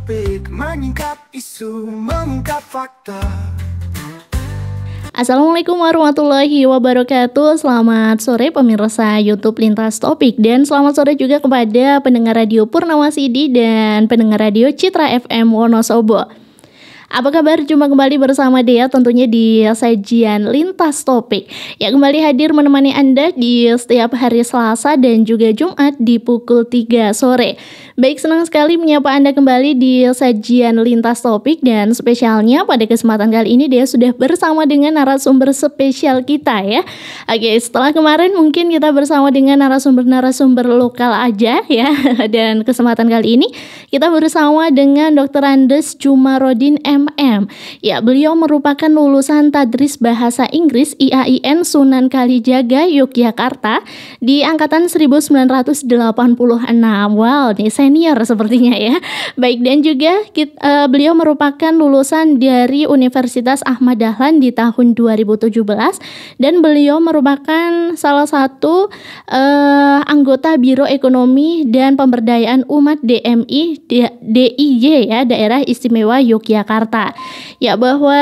topik, menyingkap isu, mengungkap fakta. Assalamualaikum warahmatullahi wabarakatuh. Selamat sore pemirsa YouTube Lintas Topik. Dan selamat sore juga kepada pendengar radio Purnawasidi dan pendengar radio Citra FM Wonosobo. Apa kabar? Jumpa kembali bersama Dea tentunya di sajian Lintas Topik yang kembali hadir menemani Anda di setiap hari Selasa dan juga Jumat di pukul 3 sore. Baik, senang sekali menyapa Anda kembali di sajian Lintas Topik dan spesialnya pada kesempatan kali ini Dea sudah bersama dengan narasumber spesial kita ya. Oke, setelah kemarin mungkin kita bersama dengan narasumber-narasumber lokal aja ya. Dan kesempatan kali ini kita bersama dengan Dr. Andes Jumarodin MM. Ya, beliau merupakan lulusan Tadris Bahasa Inggris IAIN Sunan Kalijaga Yogyakarta di angkatan 1986. Wow, nih senior sepertinya ya. Baik, dan juga beliau merupakan lulusan dari Universitas Ahmad Dahlan di tahun 2017 dan beliau merupakan salah satu anggota Biro Ekonomi dan Pemberdayaan Umat DMI DIY ya, Daerah Istimewa Yogyakarta. Ya, bahwa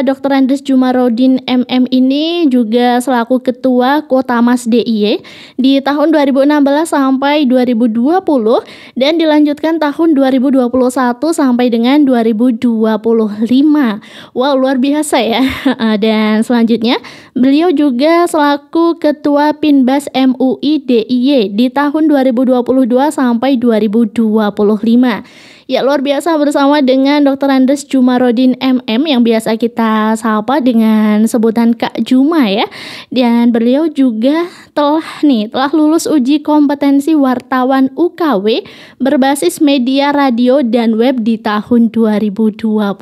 Dr. Andes Jumarodin MM ini juga selaku Ketua Kotamas DIY di tahun 2016 sampai 2020 dan dilanjutkan tahun 2021 sampai dengan 2025. Wow, luar biasa ya. Dan selanjutnya beliau juga selaku Ketua Pinbas MUI DIY di tahun 2022 sampai 2025. Ya, luar biasa bersama dengan Dr. Andes Jumarodin MM yang biasa kita sapa dengan sebutan Kak Juma ya. Dan beliau juga telah lulus uji kompetensi wartawan UKW berbasis media radio dan web di tahun 2022.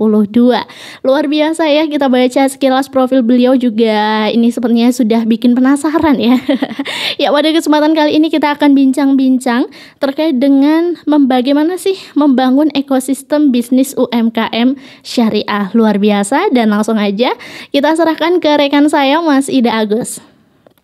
Luar biasa ya, kita baca sekilas profil beliau juga ini sepertinya sudah bikin penasaran ya. Ya, pada kesempatan kali ini kita akan bincang-bincang terkait dengan bagaimana sih membangun ekosistem bisnis UMKM syariah. Luar biasa, dan langsung aja kita serahkan ke rekan saya Mas Ida Agus.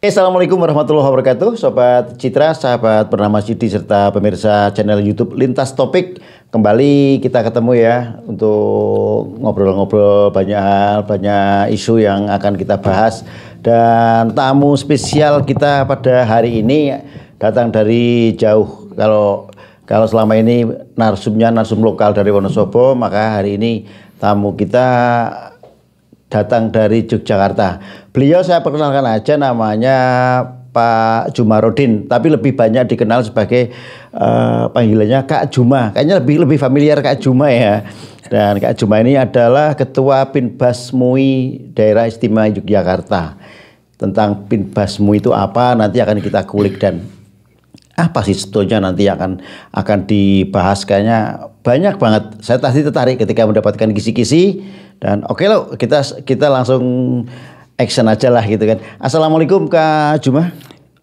Assalamualaikum warahmatullahi wabarakatuh, Sobat Citra, sahabat bernama Sidi, serta pemirsa channel YouTube Lintas Topik. Kembali kita ketemu ya untuk ngobrol-ngobrol banyak hal, banyak isu yang akan kita bahas. Dan tamu spesial kita pada hari ini datang dari jauh. Kalau selama ini narsum lokal dari Wonosobo, maka hari ini tamu kita datang dari Yogyakarta. Beliau saya perkenalkan aja, namanya Pak Jumarodin, tapi lebih banyak dikenal sebagai panggilannya Kak Juma. Kayaknya lebih familiar Kak Juma ya. Dan Kak Juma ini adalah Ketua Pinbas MUI Daerah Istimewa Yogyakarta. Tentang Pinbas MUI itu apa nanti akan kita kulik, dan apa sih sebetulnya nanti akan dibahas. Kayaknya banyak banget. Saya tadi tertarik ketika mendapatkan kisi-kisi, dan oke loh, kita langsung action aja lah gitu kan. Assalamualaikum Kak Juma.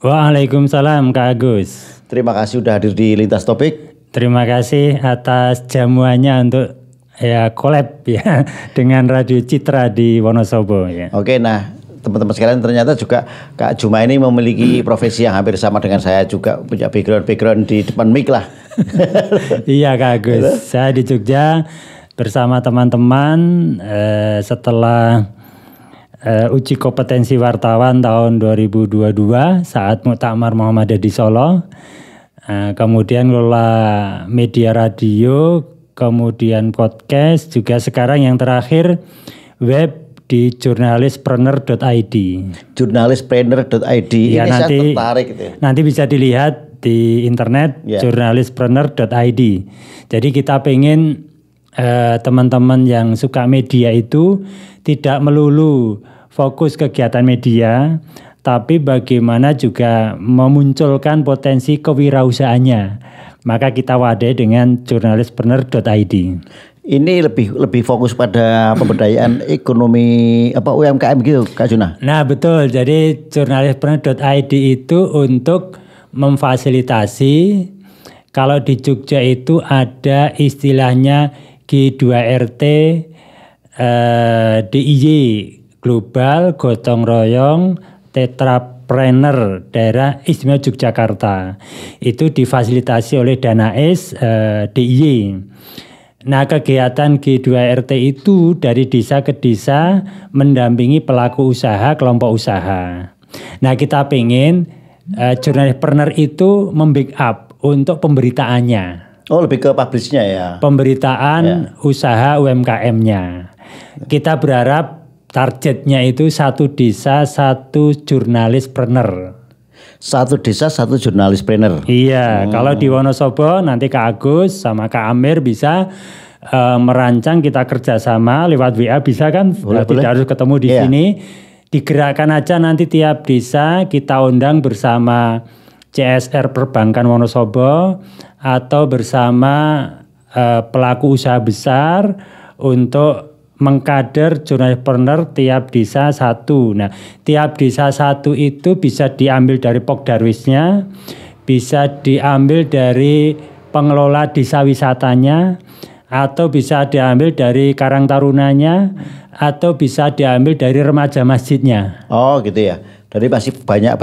Waalaikumsalam Kak Agus. Terima kasih sudah hadir di Lintas Topik. Terima kasih atas jamuannya untuk ya collab ya dengan Radio Citra di Wonosobo ya. Oke, nah teman-teman sekalian, ternyata juga Kak Juma ini memiliki profesi yang hampir sama dengan saya, juga punya background di depan mic lah. Iya Kak Agus, saya di Jogja bersama teman-teman setelah uji kompetensi wartawan tahun 2022 saat Muktamar Muhammadiyah di Solo. Kemudian ngelola media radio, kemudian podcast, juga sekarang yang terakhir web di jurnalispreneur.id. Jurnalispreneur.id. Ya, ini nanti, saya tertarik gitu. Nanti bisa dilihat di internet ya. Jurnalispreneur.id. Jadi kita pengen teman-teman yang suka media itu tidak melulu fokus kegiatan media, tapi bagaimana juga memunculkan potensi kewirausahaannya. Maka kita wadai dengan jurnalispreneur.id. Ini lebih fokus pada pemberdayaan ekonomi UMKM gitu Kak Juna. Nah betul, jadi jurnalispreneur.id itu untuk memfasilitasi, kalau di Jogja itu ada istilahnya G2RT DIY, Global Gotong Royong Tetrapreneur Daerah Istimewa Yogyakarta. Itu difasilitasi oleh Danais DIY. Nah, kegiatan G2RT itu dari desa ke desa mendampingi pelaku usaha, kelompok usaha. Nah, kita pengen jurnalistpreneur itu membackup untuk pemberitaannya. Oh, lebih ke publishnya ya. Pemberitaan usaha UMKM-nya. Kita berharap targetnya itu satu desa, satu jurnalistpreneur. Satu desa, satu jurnalistpreneur. Iya, kalau di Wonosobo nanti Kak Agus sama Kak Amir bisa merancang, kita kerjasama lewat WA bisa kan? Boleh. Tidak harus ketemu di sini. Digerakkan aja nanti tiap desa kita undang bersama CSR Perbankan Wonosobo atau bersama pelaku usaha besar untuk mengkader jurnalistpreneur tiap desa satu. Nah, tiap desa satu itu bisa diambil dari Pokdarwisnya, bisa diambil dari pengelola desa wisatanya, atau bisa diambil dari Karang Tarunanya, atau bisa diambil dari remaja masjidnya. Oh gitu ya. Jadi masih banyak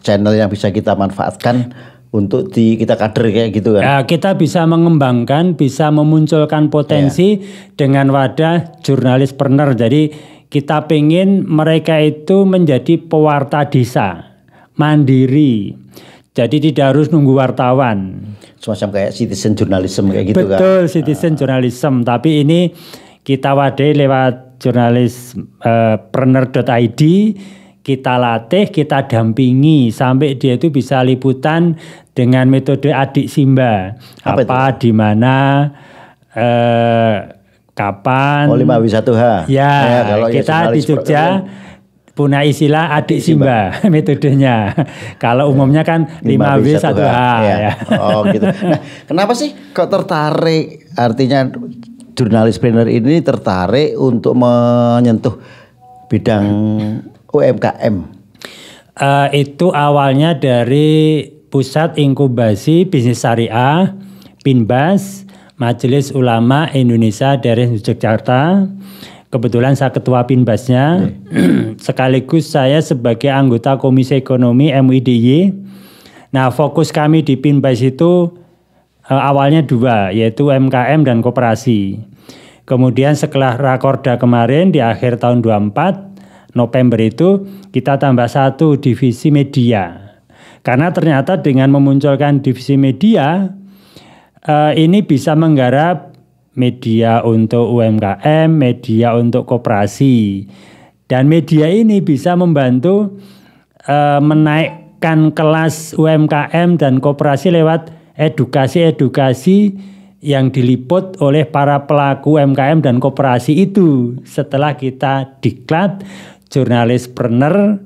channel yang bisa kita manfaatkan untuk kita kader kayak gitu kan. Ya, kita bisa mengembangkan, bisa memunculkan potensi dengan wadah jurnalistpreneur. Jadi kita pengen mereka itu menjadi pewarta desa, mandiri. Jadi tidak harus nunggu wartawan. Semacam kayak citizen journalism kayak gitu kan. Betul, citizen journalism. Tapi ini kita wadai lewat jurnalistpreneur.id. Kita latih, kita dampingi sampai dia itu bisa liputan dengan metode adik Simba. Apa di mana, kapan. Oh, 5W1H. Ya, kalau kita di Jogja punya istilah adik Simba metodenya. Kalau umumnya kan 5W1H. Ya. Oh gitu. Nah, kenapa sih kok tertarik, artinya jurnalistpreneur ini tertarik untuk menyentuh bidang UMKM? Itu awalnya dari Pusat Inkubasi Bisnis Syariah, PINBAS, Majelis Ulama Indonesia Daerah Yogyakarta. Kebetulan saya ketua PINBASnya, sekaligus saya sebagai anggota Komisi Ekonomi MUIDY. Nah, fokus kami di PINBAS itu awalnya dua, yaitu UMKM dan koperasi. Kemudian setelah Rakorda kemarin di akhir tahun 24, November itu kita tambah satu divisi media. Karena ternyata dengan memunculkan divisi media, ini bisa menggarap media untuk UMKM, media untuk koperasi. Dan media ini bisa membantu menaikkan kelas UMKM dan koperasi lewat edukasi-edukasi yang diliput oleh para pelaku UMKM dan koperasi itu. Setelah kita diklat jurnalistpreneur,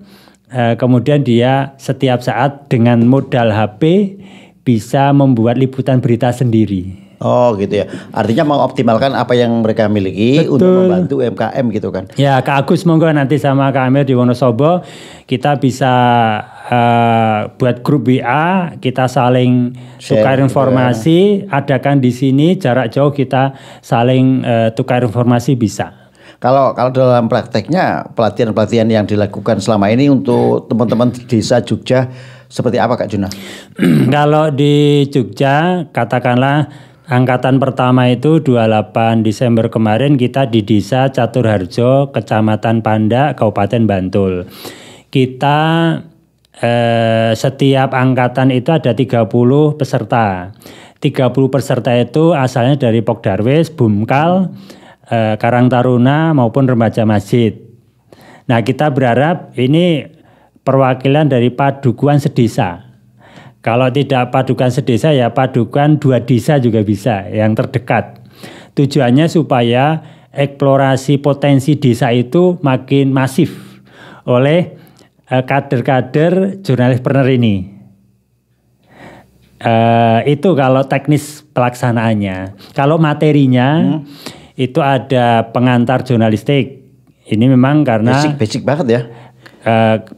kemudian dia setiap saat dengan modal HP bisa membuat liputan berita sendiri. Oh gitu ya. Artinya mengoptimalkan apa yang mereka miliki. Betul. Untuk membantu UMKM gitu kan. Ya, Kak Agus monggo nanti sama Kak Amir di Wonosobo kita bisa buat grup WA, kita saling tukar informasi, adakan di sini jarak jauh kita saling tukar informasi bisa. Kalau dalam prakteknya pelatihan-pelatihan yang dilakukan selama ini untuk teman-teman di desa Jogja seperti apa Kak Juna? Kalau di Jogja katakanlah angkatan pertama itu 28 Desember kemarin kita di Desa Caturharjo, Kecamatan Pandak, Kabupaten Bantul. Kita setiap angkatan itu ada 30 peserta. 30 peserta itu asalnya dari Pokdarwis, Bumkal, Karang Taruna maupun remaja masjid. Nah, kita berharap ini perwakilan dari padukuan sedesa. Kalau tidak padukuan sedesa ya padukuan 2 desa juga bisa yang terdekat. Tujuannya supaya eksplorasi potensi desa itu makin masif oleh kader-kader jurnalistpreneur ini. Itu kalau teknis pelaksanaannya. Kalau materinya itu ada pengantar jurnalistik. Ini memang karena basic banget ya.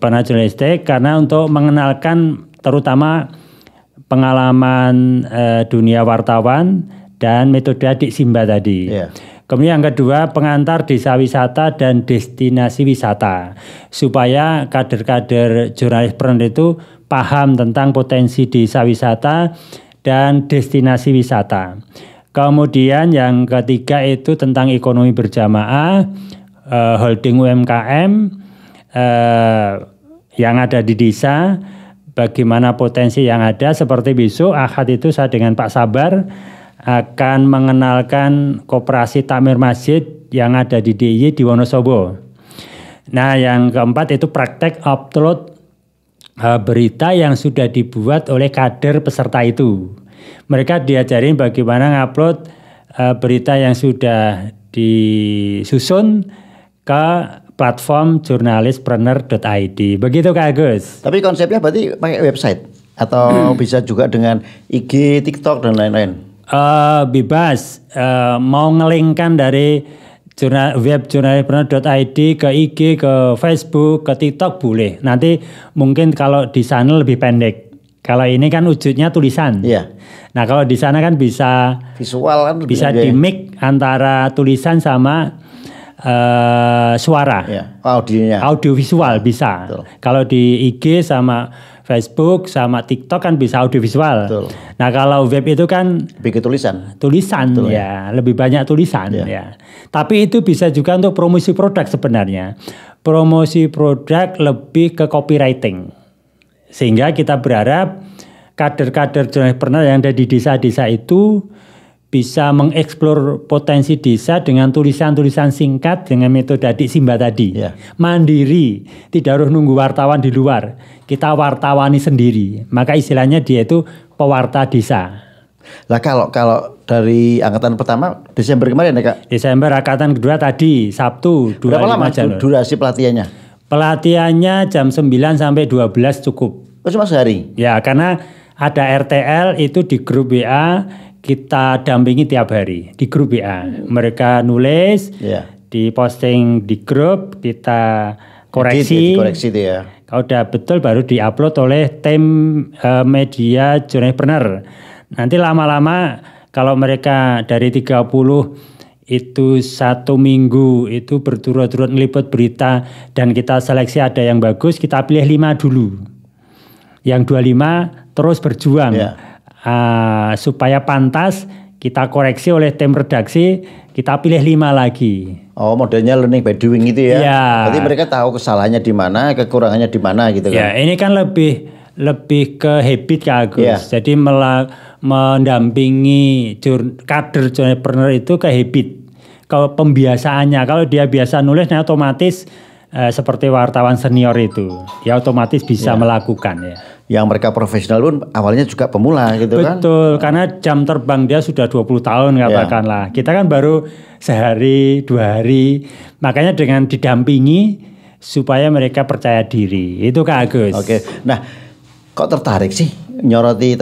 Pengantar jurnalistik karena untuk mengenalkan terutama pengalaman dunia wartawan dan metode adik Simba tadi. Yeah. Kemudian yang kedua pengantar desa wisata dan destinasi wisata supaya kader-kader jurnalistpreneur itu paham tentang potensi desa wisata dan destinasi wisata. Kemudian yang ketiga itu tentang ekonomi berjamaah, holding UMKM yang ada di desa, bagaimana potensi yang ada. Seperti besok Ahad itu saya dengan Pak Sabar akan mengenalkan koperasi takmir masjid yang ada di DIY di Wonosobo. Nah yang keempat itu praktek upload berita yang sudah dibuat oleh kader peserta itu. Mereka diajarin bagaimana ngupload berita yang sudah disusun ke platform jurnalispreneur.id. Begitu Kak Agus. Tapi konsepnya berarti pakai website atau bisa juga dengan IG, TikTok dan lain-lain. Bebas. Mau ngelingkan dari web jurnalispreneur.id ke IG, ke Facebook, ke TikTok boleh. Nanti mungkin kalau di sana lebih pendek. Kalau ini kan wujudnya tulisan. Iya. Nah kalau di sana kan bisa visual kan bisa di-mix antara tulisan sama suara. Iya. Audionya. Audio visual bisa. Betul. Kalau di IG sama Facebook sama TikTok kan bisa audio visual. Betul. Nah kalau web itu kan lebih ke tulisan. Tulisan. Betul, ya, lebih banyak tulisan ya. Tapi itu bisa juga untuk promosi produk sebenarnya. Promosi produk lebih ke copywriting. Sehingga kita berharap kader-kader jurnalispreneur yang ada di desa-desa itu bisa mengeksplor potensi desa dengan tulisan-tulisan singkat dengan metode adik Simba tadi. Ya. Mandiri, tidak harus nunggu wartawan di luar. Kita wartawani sendiri. Maka istilahnya dia itu pewarta desa. Lah kalau dari angkatan pertama Desember kemarin ya Kak? Desember angkatan kedua tadi, Sabtu 25 Berapa lama Januari. durasi pelatihannya? Pelatihannya jam 9 sampai 12 cukup. Oh cuma sehari? Ya karena ada RTL itu di grup WA kita dampingi tiap hari di grup WA. Mereka nulis, diposting di grup, kita koreksi. Dikoreksi itu ya. Kalau udah betul baru diupload oleh tim media jurnalispreneur. Nanti lama-lama kalau mereka dari 30 itu 1 minggu itu berturut-turut ngeliput berita dan kita seleksi ada yang bagus, kita pilih 5 dulu. Yang 25 terus berjuang supaya pantas, kita koreksi oleh tim redaksi, kita pilih 5 lagi. Oh, modelnya learning by doing gitu ya. Ya. Berarti mereka tahu kesalahannya di mana, kekurangannya di mana gitu kan. Ya, ini kan lebih ke habit Kak Agus. Ya. Jadi mendampingi kader jurnalispreneur itu ke habit, ke pembiasaannya. Kalau dia biasa nulis, nah otomatis seperti wartawan senior itu, ya otomatis bisa melakukan ya. Yang mereka profesional pun awalnya juga pemula gitu kan. Betul, karena jam terbang dia sudah 20 tahun katakanlah. Kita kan baru sehari, 2 hari. Makanya dengan didampingi supaya mereka percaya diri. Itu Kak Agus. Oke. Nah, kok tertarik sih nyoroti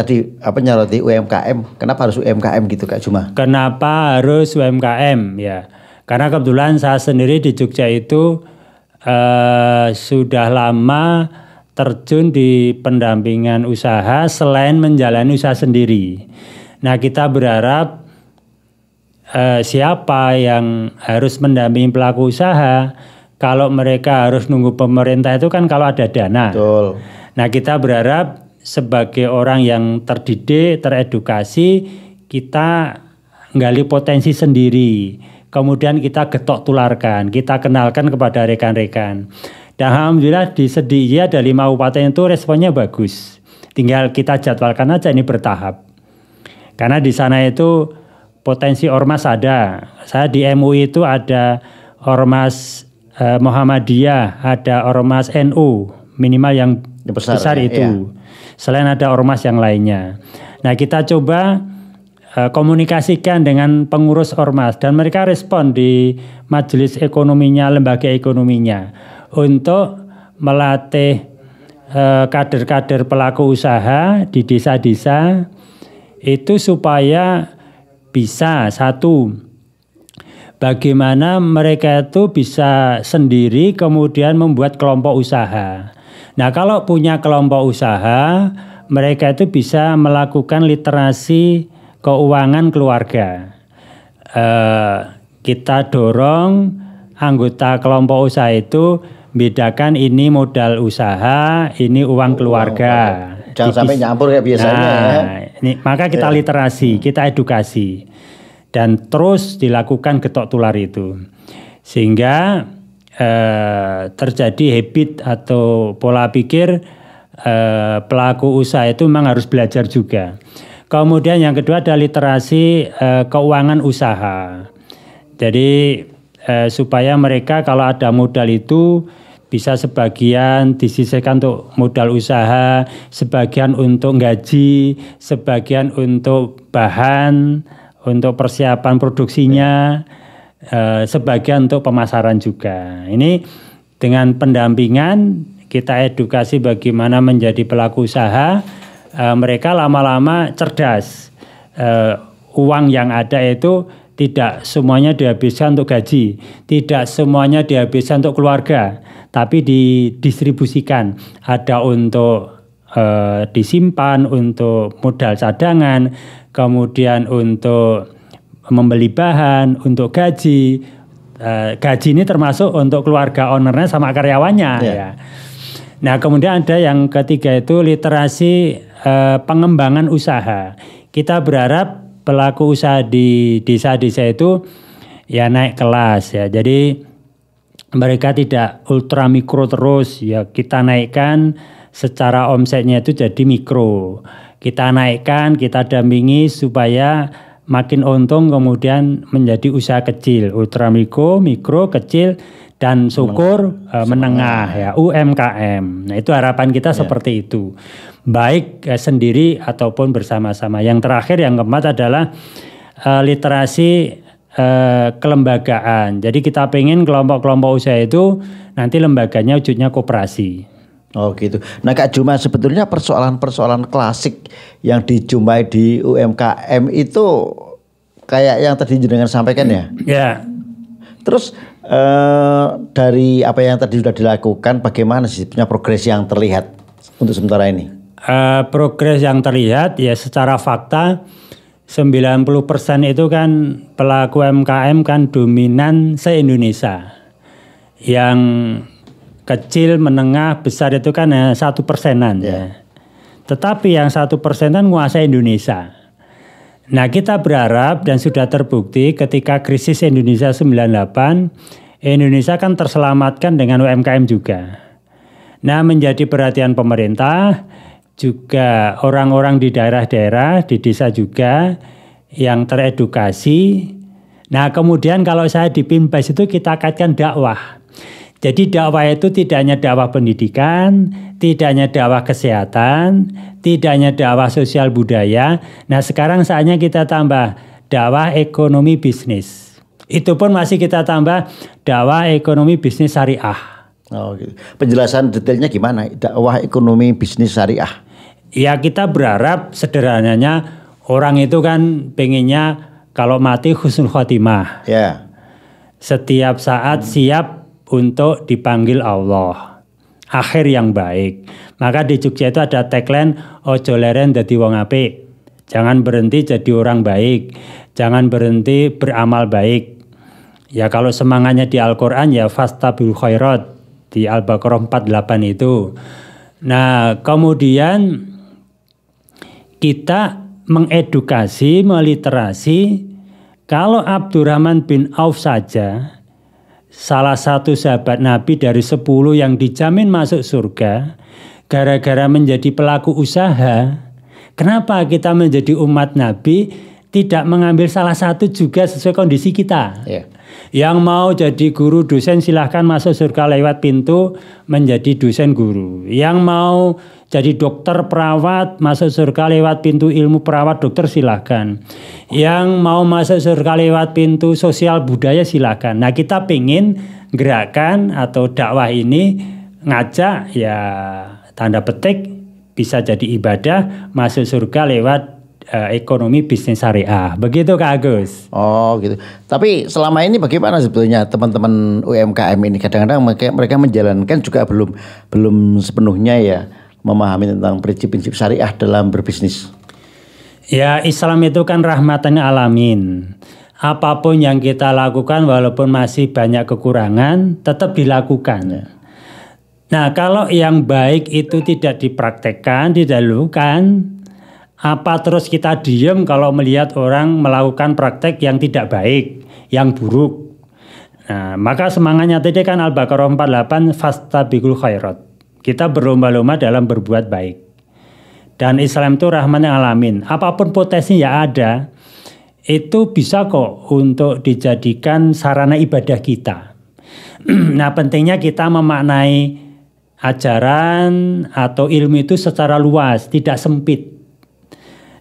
UMKM? Kenapa harus UMKM gitu Kak Juma? Kenapa harus UMKM ya? Karena kebetulan saya sendiri di Jogja itu sudah lama terjun di pendampingan usaha selain menjalani usaha sendiri. Nah kita berharap siapa yang harus mendampingi pelaku usaha, kalau mereka harus nunggu pemerintah itu kan kalau ada dana. Betul. Nah kita berharap sebagai orang yang terdidik, teredukasi, kita nggali potensi sendiri. Kemudian kita getok tularkan, kita kenalkan kepada rekan-rekan. Dan alhamdulillah di DIY ada 5 kabupaten itu responnya bagus. Tinggal kita jadwalkan aja ini bertahap. Karena di sana itu potensi ormas ada. Saya di MUI itu ada ormas Muhammadiyah, ada ormas NU, minimal yang besar itu. Iya. Selain ada ormas yang lainnya. Nah kita coba komunikasikan dengan pengurus ormas dan mereka respon di majelis ekonominya, lembaga ekonominya untuk melatih kader-kader pelaku usaha di desa-desa itu supaya bisa satu, bagaimana mereka itu bisa sendiri kemudian membuat kelompok usaha. Nah kalau punya kelompok usaha, mereka itu bisa melakukan literasi keuangan keluarga. Kita dorong anggota kelompok usaha itu bedakan ini modal usaha, ini uang keluarga. Jangan sampai nyampur kayak biasanya. Nah, maka kita literasi, kita edukasi. dan terus dilakukan getok tular itu. Sehingga terjadi habit atau pola pikir pelaku usaha itu memang harus belajar juga. Kemudian yang kedua ada literasi keuangan usaha. Jadi supaya mereka kalau ada modal itu bisa sebagian disisihkan untuk modal usaha, sebagian untuk gaji, sebagian untuk bahan, untuk persiapan produksinya, sebagian untuk pemasaran juga. Ini dengan pendampingan kita edukasi bagaimana menjadi pelaku usaha, mereka lama-lama cerdas. Uang yang ada itu tidak semuanya dihabiskan untuk gaji, tidak semuanya dihabiskan untuk keluarga, tapi didistribusikan. Ada untuk disimpan, untuk modal cadangan, kemudian untuk membeli bahan, untuk gaji. Gaji ini termasuk untuk keluarga ownernya sama karyawannya. Ya. Nah kemudian ada yang ketiga itu literasi pengembangan usaha. Kita berharap pelaku usaha di desa-desa itu ya naik kelas ya. Jadi mereka tidak ultra mikro terus ya, kita naikkan secara omsetnya itu jadi mikro. Kita naikkan, kita dampingi supaya makin untung kemudian menjadi usaha kecil, ultra mikro, kecil dan syukur menengah ya, UMKM. Nah, itu harapan kita seperti itu. Baik sendiri ataupun bersama-sama. Yang terakhir yang keempat adalah literasi kelembagaan. Jadi kita pengen kelompok-kelompok usaha itu nanti lembaganya wujudnya koperasi. Oh gitu. Nah Kak Juma, sebetulnya persoalan-persoalan klasik yang dijumpai di UMKM itu kayak yang tadi jenengan sampaikan ya? Ya. Terus dari apa yang tadi sudah dilakukan, bagaimana sih punya progres yang terlihat untuk sementara ini? Progres yang terlihat ya secara fakta 90% itu kan pelaku UMKM kan dominan se-Indonesia. Yang kecil, menengah, besar itu kan 1%-an ya. Tetapi yang 1%-an menguasai Indonesia. Nah kita berharap dan sudah terbukti ketika krisis Indonesia 98, Indonesia kan terselamatkan dengan UMKM juga. Nah menjadi perhatian pemerintah, juga orang-orang di daerah-daerah, di desa juga yang teredukasi. Nah kemudian kalau saya di Pinbas itu kita kaitkan dakwah. Jadi dakwah itu tidak hanya dakwah pendidikan, tidak hanya dakwah kesehatan, tidak hanya dakwah sosial budaya. Nah sekarang saatnya kita tambah dakwah ekonomi bisnis. Itu pun masih kita tambah dakwah ekonomi bisnis syariah. Oh, gitu. Penjelasan detailnya gimana dakwah ekonomi bisnis syariah? Ya kita berharap sederhananya orang itu kan pengennya kalau mati husnul khotimah. Ya. Setiap saat siap untuk dipanggil Allah, akhir yang baik. Maka di Jogja itu ada tagline ojo leren dadi wong apik. Jangan berhenti jadi orang baik, jangan berhenti beramal baik. Ya kalau semangatnya di Al-Qur'an ya fastabiqul khairat di Al-Baqarah 48 itu. Nah, kemudian kita mengedukasi, meliterasi kalau Abdurrahman bin Auf saja salah satu sahabat Nabi dari 10 yang dijamin masuk surga gara-gara menjadi pelaku usaha. Kenapa kita menjadi umat Nabi tidak mengambil salah satu juga sesuai kondisi kita? Yeah. Yang mau jadi guru dosen silahkan masuk surga lewat pintu menjadi dosen guru. Yang mau jadi dokter perawat masuk surga lewat pintu ilmu perawat dokter silahkan. Yang mau masuk surga lewat pintu sosial budaya silahkan. Nah kita pengen gerakan atau dakwah ini ngajak ya tanda petik bisa jadi ibadah masuk surga lewat ekonomi bisnis syariah. Begitu Kak Agus. Oh gitu. Tapi selama ini bagaimana sebetulnya teman-teman UMKM ini? Kadang-kadang mereka menjalankan juga belum sepenuhnya ya memahami tentang prinsip-prinsip syariah dalam berbisnis. Ya Islam itu kan rahmatan alamin. Apapun yang kita lakukan walaupun masih banyak kekurangan tetap dilakukan. Ya. Nah kalau yang baik itu tidak dipraktekkan, tidak dilakukan, Apa terus kita diem kalau melihat orang melakukan praktek yang tidak baik, yang buruk? Nah, maka semangatnya tadi kan Al-Baqarah 48 fastabiqul khairat. Kita berlomba-lomba dalam berbuat baik. Dan Islam itu rahman alamin. Apapun potensi yang ada, itu bisa kok untuk dijadikan sarana ibadah kita. Nah, pentingnya kita memaknai ajaran atau ilmu itu secara luas, tidak sempit.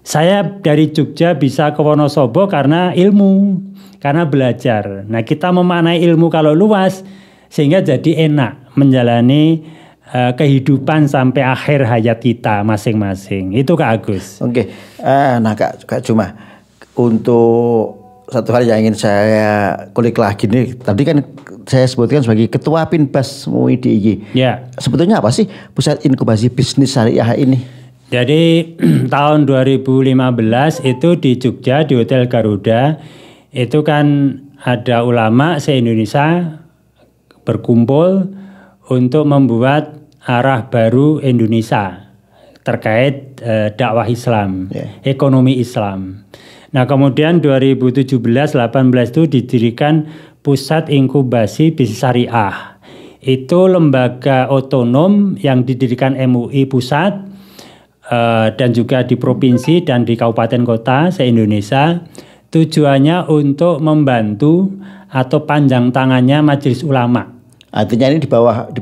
Saya dari Jogja bisa ke Wonosobo karena ilmu, karena belajar. Nah, kita memaknai ilmu kalau luas sehingga jadi enak menjalani kehidupan sampai akhir hayat kita masing-masing. Itu Kak Agus. Oke. Nah Kak Juma, untuk satu hal yang ingin saya kulik lagi nih. Tadi kan saya sebutkan sebagai Ketua Pinbas MUI DIY. Ya. Sebetulnya apa sih Pusat Inkubasi Bisnis Syariah ini? Jadi tahun 2015 itu di Jogja di Hotel Garuda itu kan ada ulama se-Indonesia berkumpul untuk membuat arah baru Indonesia terkait dakwah Islam, ekonomi Islam. Nah, kemudian 2017-18 itu didirikan Pusat Inkubasi Bisnis Syariah. Itu lembaga otonom yang didirikan MUI Pusat dan juga di provinsi dan di kabupaten kota se-Indonesia. Tujuannya untuk membantu atau panjang tangannya Majelis Ulama. Artinya ini di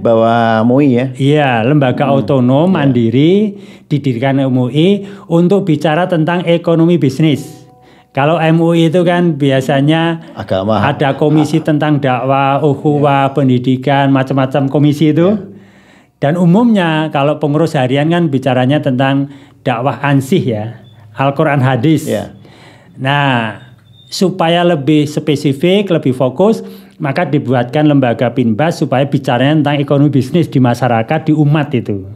bawah MUI ya? Iya, lembaga otonom mandiri didirikan MUI untuk bicara tentang ekonomi bisnis. Kalau MUI itu kan biasanya agama, ada komisi tentang dakwah, ukhuwah, pendidikan, macam-macam komisi itu. Dan umumnya kalau pengurus harian kan bicaranya tentang dakwah ansih ya, Al-Quran hadis. Nah, supaya lebih spesifik, lebih fokus, maka dibuatkan lembaga Pinbas supaya bicaranya tentang ekonomi bisnis di masyarakat, di umat itu.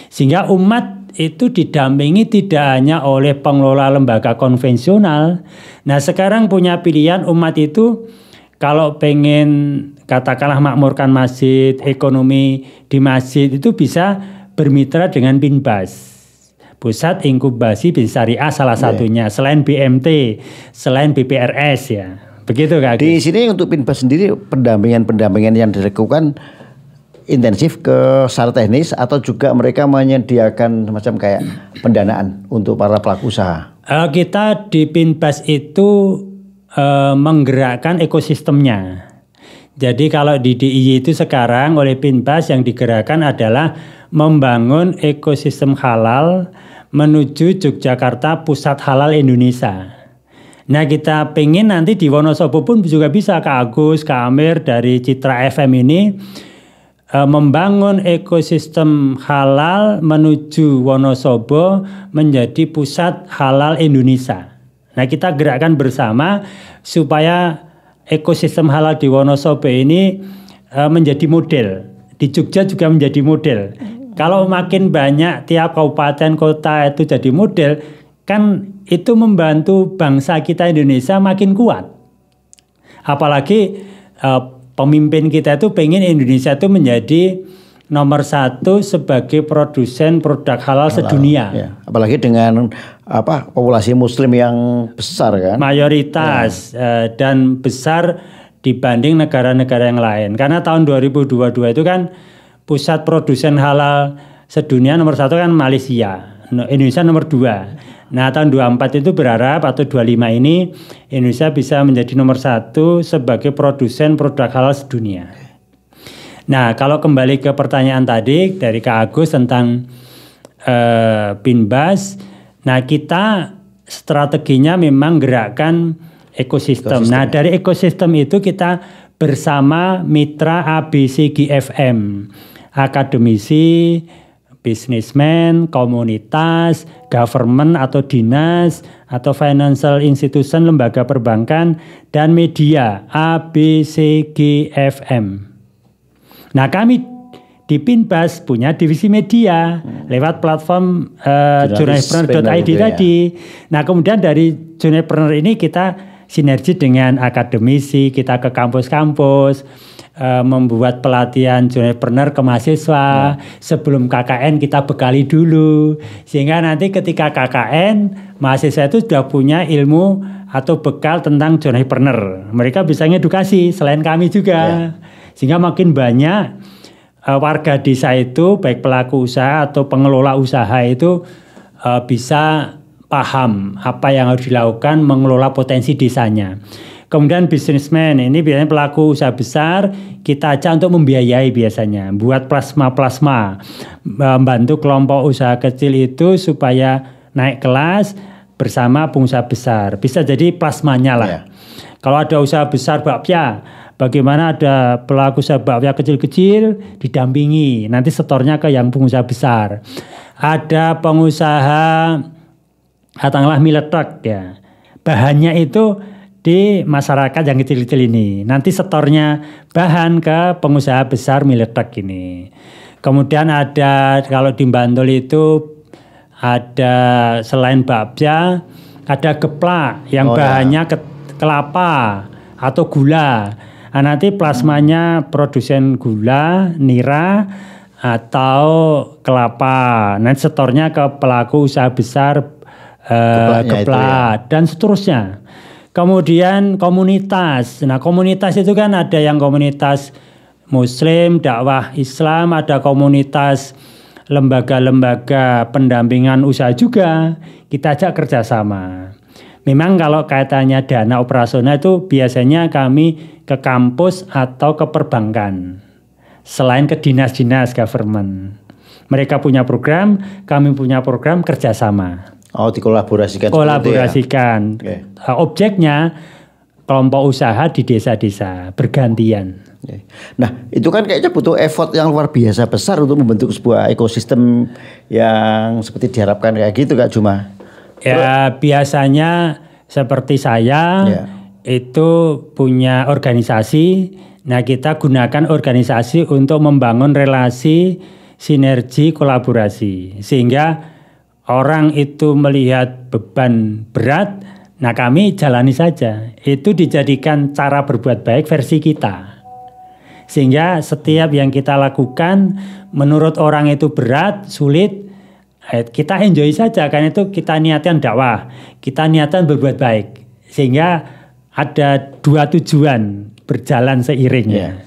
Sehingga umat itu didampingi tidak hanya oleh pengelola lembaga konvensional. Nah, sekarang punya pilihan umat itu kalau pengen katakanlah makmurkan masjid, ekonomi di masjid itu bisa bermitra dengan Pinbas. Pusat Inkubasi Bisnis Syariah salah satunya, selain BMT, selain BPRS ya. Begitu Kak. Di sini untuk Pinbas sendiri pendampingan yang dilakukan intensif ke secara teknis atau juga mereka menyediakan semacam kayak pendanaan untuk para pelaku usaha? Kita di Pinbas itu menggerakkan ekosistemnya. Jadi kalau di DIY itu sekarang oleh Pinbas yang digerakkan adalah membangun ekosistem halal menuju Yogyakarta Pusat Halal Indonesia. Nah, kita pengen nanti di Wonosobo pun juga bisa Kak Agus, Kak Amir dari Citra FM ini membangun ekosistem halal menuju Wonosobo menjadi Pusat Halal Indonesia. Nah, kita gerakkan bersama supaya ekosistem halal di Wonosobo ini menjadi model. Di Jogja juga menjadi model. Kalau makin banyak tiap kabupaten kota itu jadi model, kan itu membantu bangsa kita Indonesia makin kuat. Apalagi pemimpin kita itu pengen Indonesia itu menjadi nomor 1 sebagai produsen produk halal sedunia. Ya. Apalagi dengan populasi Muslim yang besar kan? Mayoritas dan besar dibanding negara-negara yang lain. Karena tahun 2022 itu kan pusat produsen halal sedunia nomor 1 kan Malaysia, Indonesia nomor 2. Nah, tahun 24 itu berharap atau 25 ini Indonesia bisa menjadi nomor 1 sebagai produsen produk halal sedunia. Nah, kalau kembali ke pertanyaan tadi dari Kak Agus tentang Pinbas, nah kita strateginya memang gerakkan ekosistem. Nah, dari ekosistem itu kita bersama mitra ABCGFM, akademisi, bisnismen, komunitas, government atau dinas, atau financial institution, lembaga perbankan, dan media ABCGFM. Nah, kami di Pinbas punya divisi media lewat platform journalistpreneur.id tadi. Nah, kemudian dari journalistpreneur ini kita sinergi dengan akademisi, kita ke kampus-kampus, membuat pelatihan journalpreneur ke mahasiswa. Sebelum KKN kita bekali dulu, sehingga nanti ketika KKN mahasiswa itu sudah punya ilmu atau bekal tentang journalpreneur. Mereka bisa ngedukasi selain kami juga, sehingga makin banyak warga desa itu, baik pelaku usaha atau pengelola usaha itu bisa paham apa yang harus dilakukan mengelola potensi desanya. Kemudian bisnismen ini biasanya pelaku usaha besar, kita ajak untuk membiayai biasanya, buat plasma-plasma, membantu kelompok usaha kecil itu supaya naik kelas bersama pengusaha besar. Bisa jadi plasmanya lah. Kalau ada usaha besar bakpia, bagaimana ada pelaku usaha bakpia kecil-kecil didampingi, nanti setornya ke yang pengusaha besar. Ada pengusaha katakanlah milet truk ya, bahannya itu di masyarakat yang kecil-kecil ini, nanti setornya bahan ke pengusaha besar milet truk ini. Kemudian ada kalau di Bantul itu ada selain bakpia ada geplak yang bahannya kelapa atau gula. Nah, nanti plasmanya produsen gula, nira atau kelapa. Nanti setornya ke pelaku usaha besar geplak dan seterusnya. Kemudian komunitas. Nah, komunitas itu kan ada yang komunitas Muslim, dakwah Islam, ada komunitas lembaga-lembaga pendampingan usaha juga. Kita ajak kerjasama. Memang kalau kaitannya dana operasional itu biasanya kami ke kampus atau ke perbankan. Selain ke dinas-dinas government. Mereka punya program, kami punya program kerjasama. Oh, dikolaborasikan. Kolaborasikan. Objeknya kelompok usaha di desa-desa bergantian. Nah, itu kan kayaknya butuh effort yang luar biasa besar untuk membentuk sebuah ekosistem yang seperti diharapkan kayak gitu Kak Juma. Ya, biasanya seperti saya itu punya organisasi. Nah, kita gunakan organisasi untuk membangun relasi sinergi kolaborasi sehingga orang itu melihat beban berat, nah kami jalani saja. Itu dijadikan cara berbuat baik versi kita. Sehingga setiap yang kita lakukan menurut orang itu berat, sulit, kita enjoy saja. Karena itu kita niatan dakwah, kita niatan berbuat baik. Sehingga ada dua tujuan berjalan seiring.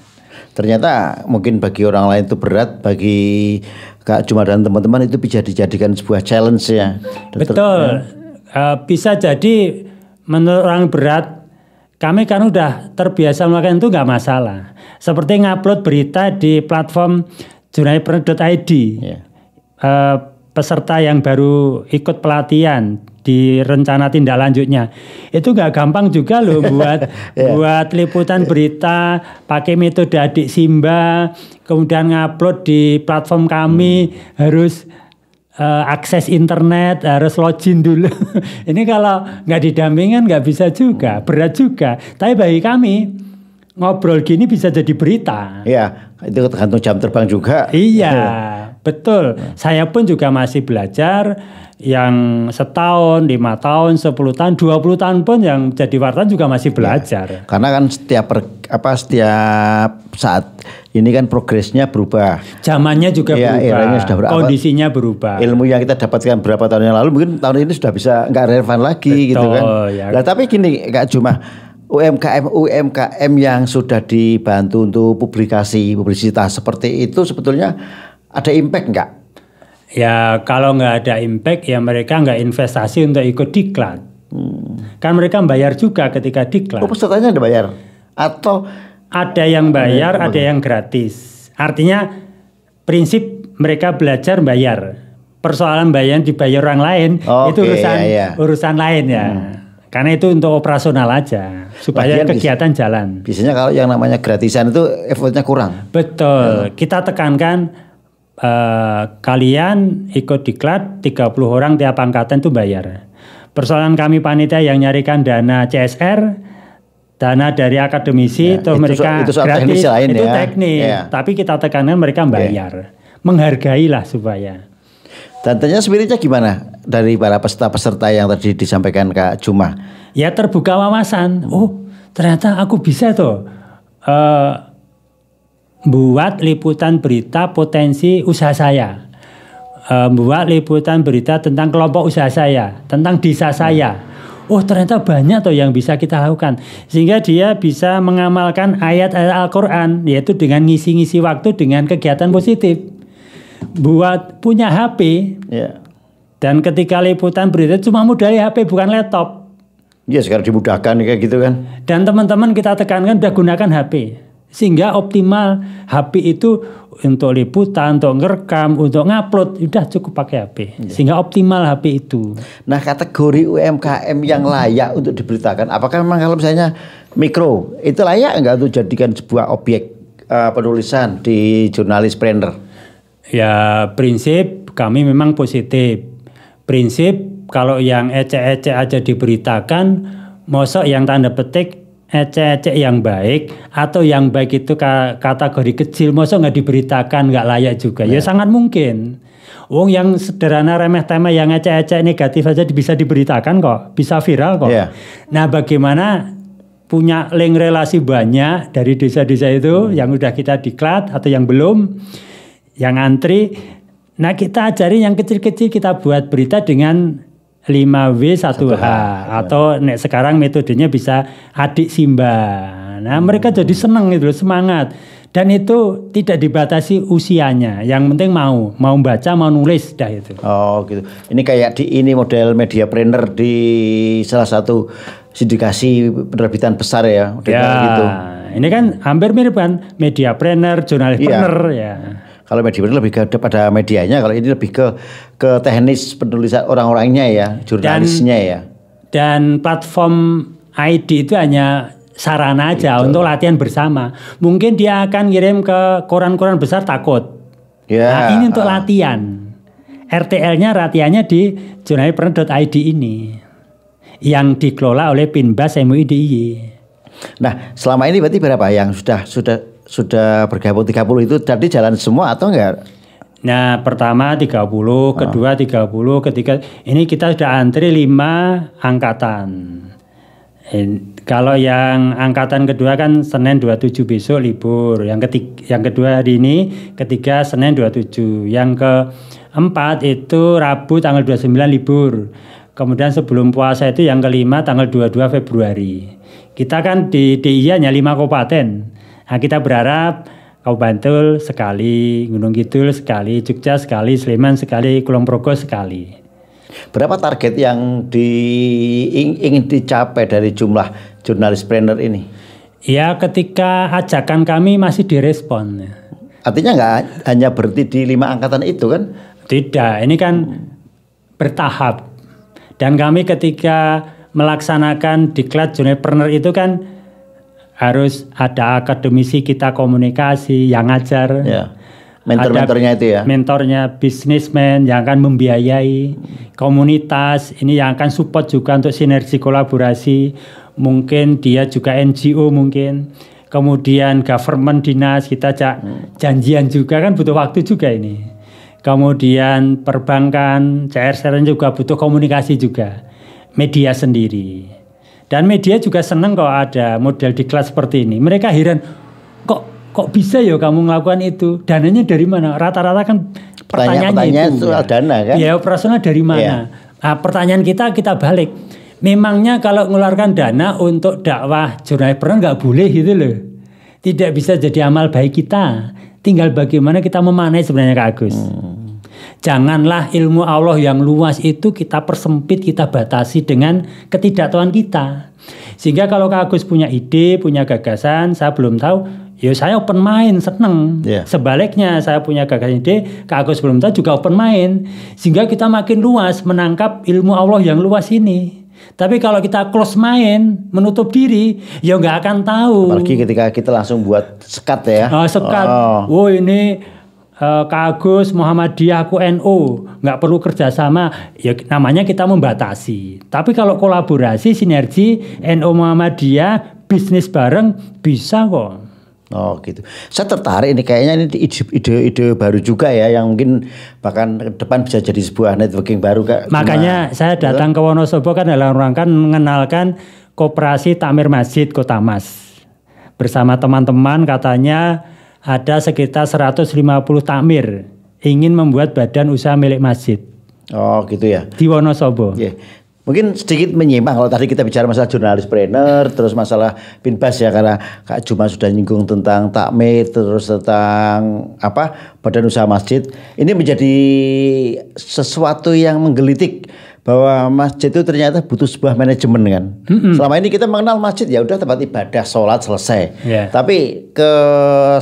Ternyata mungkin bagi orang lain itu berat, bagi Kak Juma dan teman-teman itu bisa dijadikan sebuah challenge ya. Betul. Bisa jadi menurut orang berat, kami kan udah terbiasa melakukan itu nggak masalah. Seperti ngupload berita di platform journalpreneur.id. Peserta yang baru ikut pelatihan di rencana tindak lanjutnya itu nggak gampang juga loh buat liputan berita pakai metode adik Simba, kemudian ngupload di platform kami, harus akses internet, harus login dulu. Ini kalau nggak didampingin nggak bisa juga, berat juga. Tapi bagi kami ngobrol gini bisa jadi berita. Iya, itu tergantung jam terbang juga. Iya, betul. Saya pun juga masih belajar. Yang setahun, 5 tahun, 10 tahun, 20 tahun pun yang jadi wartawan juga masih belajar. Karena kan setiap saat ini kan progresnya berubah. Zamannya juga berubah, kondisinya berubah. Ilmu yang kita dapatkan berapa tahun yang lalu mungkin tahun ini sudah bisa nggak relevan lagi. Betul, gitu kan. Nah, tapi gini Kak Juma, UMKM yang sudah dibantu untuk publisitas seperti itu sebetulnya ada impact nggak? Ya kalau nggak ada impact ya mereka nggak investasi untuk ikut diklat. Kan mereka bayar juga ketika diklat. Oh, pesertanya ada bayar? Atau ada yang bayar, ada yang gratis. Artinya prinsip mereka belajar bayar. Persoalan bayar dibayar orang lain itu urusan lain ya. Karena itu untuk operasional aja supaya kegiatan jalan. Biasanya kalau yang namanya gratisan itu effortnya kurang. Betul. Kita tekankan kalian ikut diklat 30 orang tiap angkatan itu bayar. Persoalan kami panitia yang nyarikan dana CSR, dana dari akademisi, terus mereka itu gratis, lain itu teknis. Tapi kita tekankan mereka bayar, menghargailah supaya. Dan tanya spiritnya gimana dari para peserta yang tadi disampaikan Kak Juma? Ya terbuka wawasan. Oh ternyata aku bisa tuh buat liputan berita potensi usaha saya. Buat liputan berita tentang kelompok usaha saya, tentang desa saya. Oh ternyata banyak tuh yang bisa kita lakukan. Sehingga dia bisa mengamalkan ayat-ayat Al-Quran, yaitu dengan ngisi-ngisi waktu dengan kegiatan positif. Buat punya HP, dan ketika liputan berita cuma modalnya HP bukan laptop. Ya sekarang dimudahkan kayak gitu kan. Dan teman-teman kita tekankan udah gunakan HP. Sehingga optimal HP itu untuk liputan, untuk ngerekam, untuk ngupload, udah cukup pakai HP. Sehingga optimal HP itu. Nah kategori UMKM yang layak untuk diberitakan, apakah memang kalau misalnya mikro, itu layak enggak untuk jadikan sebuah objek penulisan di Jurnalis-Preneur? Ya prinsip kami memang positif. Prinsip kalau yang ecek-ecek aja diberitakan, mosok yang tanda petik ecek-ecek yang baik atau yang baik itu kategori kecil, mosok nggak diberitakan, nggak layak juga. Ya sangat mungkin. Wong yang sederhana remeh-temeh yang ecek-ecek negatif aja bisa diberitakan kok, bisa viral kok. Nah bagaimana punya link relasi banyak dari desa-desa itu yang udah kita diklat atau yang belum, yang antri. Nah kita ajari yang kecil-kecil, kita buat berita dengan 5W1H atau nek sekarang metodenya bisa adik Simba. Nah mereka jadi seneng gitu, semangat. Dan itu tidak dibatasi usianya. Yang penting mau baca, mau nulis dah itu. Oh gitu. Ini kayak ini model Mediapreneur di salah satu sindikasi penerbitan besar ya. Gitu. Ini kan hampir mirip kan Mediapreneur, Jurnalis-Preneur ya. Kalau Mediapreneur lebih kepada medianya, kalau ini lebih ke teknis penulisan orang-orangnya ya, jurnalisnya ya. Dan platform ID itu hanya sarana aja untuk latihan bersama. Mungkin dia akan kirim ke koran-koran besar takut. Nah ini untuk latihan. RTL-nya latihannya di jurnalis-preneur.id ini yang dikelola oleh Pinbas MUI DIY. Nah selama ini berarti berapa yang sudah bergabung 30 itu tadi jalan semua atau enggak? Nah pertama 30, kedua 30, ketiga ini kita sudah antri 5 angkatan. Kalau yang angkatan kedua kan Senin 27 besok libur. Yang kedua hari ini, ketiga Senin 27. Yang keempat itu Rabu tanggal 29 libur. Kemudian sebelum puasa itu yang kelima tanggal 22 Februari. Kita kan di DIY hanya 5 kabupaten. Nah, kita berharap Bantul sekali, Gunung Kidul sekali, Jogja sekali, Sleman sekali, Kulon Progo sekali. Berapa target yang ingin dicapai dari jumlah Jurnalis-Preneur ini? Ya ketika ajakan kami masih direspon. Artinya nggak hanya berhenti di 5 angkatan itu kan? Tidak, ini kan bertahap. Dan kami ketika melaksanakan diklat Jurnalis-Preneur itu kan harus ada akademisi kita komunikasi yang ngajar. Ya. Mentor-mentornya itu ya. Mentornya bisnismen yang akan membiayai, komunitas ini yang akan support juga untuk sinergi kolaborasi. Mungkin dia juga NGO mungkin. Kemudian government dinas kita janjian juga kan butuh waktu juga ini. Kemudian perbankan, CSR juga butuh komunikasi juga. Media sendiri. Dan media juga senang kalau ada model diklat seperti ini. Mereka heran, kok bisa ya kamu melakukan itu? Dananya dari mana? Rata-rata kan pertanyaannya itu soal dana kan? Biaya operasional dari mana? Nah, pertanyaan kita balik. Memangnya kalau mengeluarkan dana untuk dakwah Jurnalis-Preneur nggak boleh gitu loh? Tidak bisa jadi amal baik kita. Tinggal bagaimana kita memaknai sebenarnya Kak Agus. Janganlah ilmu Allah yang luas itu kita persempit, kita batasi dengan ketidaktahuan kita. Sehingga kalau Kak Agus punya ide, punya gagasan, saya belum tahu, ya saya open mind, seneng. Sebaliknya saya punya gagasan ide, Kak Agus belum tahu juga open mind. Sehingga kita makin luas menangkap ilmu Allah yang luas ini. Tapi kalau kita close mind, menutup diri, ya nggak akan tahu. Apalagi ketika kita langsung buat sekat ya. Sekat. Ini Kak Agus Muhammadiyah, aku NU, nggak perlu kerjasama, ya namanya kita membatasi. Tapi kalau kolaborasi, sinergi, NU Muhammadiyah, bisnis bareng bisa kok. Oh gitu. Saya tertarik ini kayaknya ini ide baru juga ya yang mungkin bahkan ke depan bisa jadi sebuah networking baru Kak. Makanya saya datang ke Wonosobo kan dalam rangka mengenalkan Koperasi Takmir Masjid Kota Mas. Bersama teman-teman katanya ada sekitar 150 takmir ingin membuat badan usaha milik masjid Oh gitu ya. di Wonosobo. Ya. Mungkin sedikit menyimpang kalau tadi kita bicara masalah jurnalispreneur, terus masalah Pinbas ya, karena Kak Juma sudah nyinggung tentang takmir, terus tentang badan usaha masjid. Ini menjadi sesuatu yang menggelitik bahwa masjid itu ternyata butuh sebuah manajemen kan. Selama ini kita mengenal masjid ya udah tempat ibadah, sholat selesai. Yeah. Tapi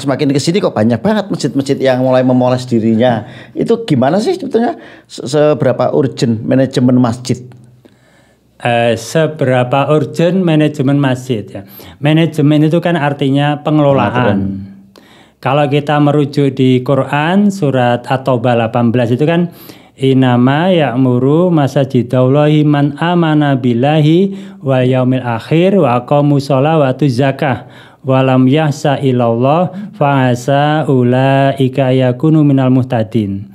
semakin ke sini kok banyak banget masjid-masjid yang mulai memoles dirinya. Itu gimana sih sebetulnya seberapa urgent manajemen masjid? Seberapa urgent manajemen masjid ya. Manajemen itu kan artinya pengelolaan. Kalau kita merujuk di Quran surat At-Taubah 18 itu kan inama ya'muru masajidallahi man amana billahi wal yaumil akhir wa aqamus shalah wa atuz zakah wa lam yahsa ilallah fa asa ulaika yakunu minal muhtadin.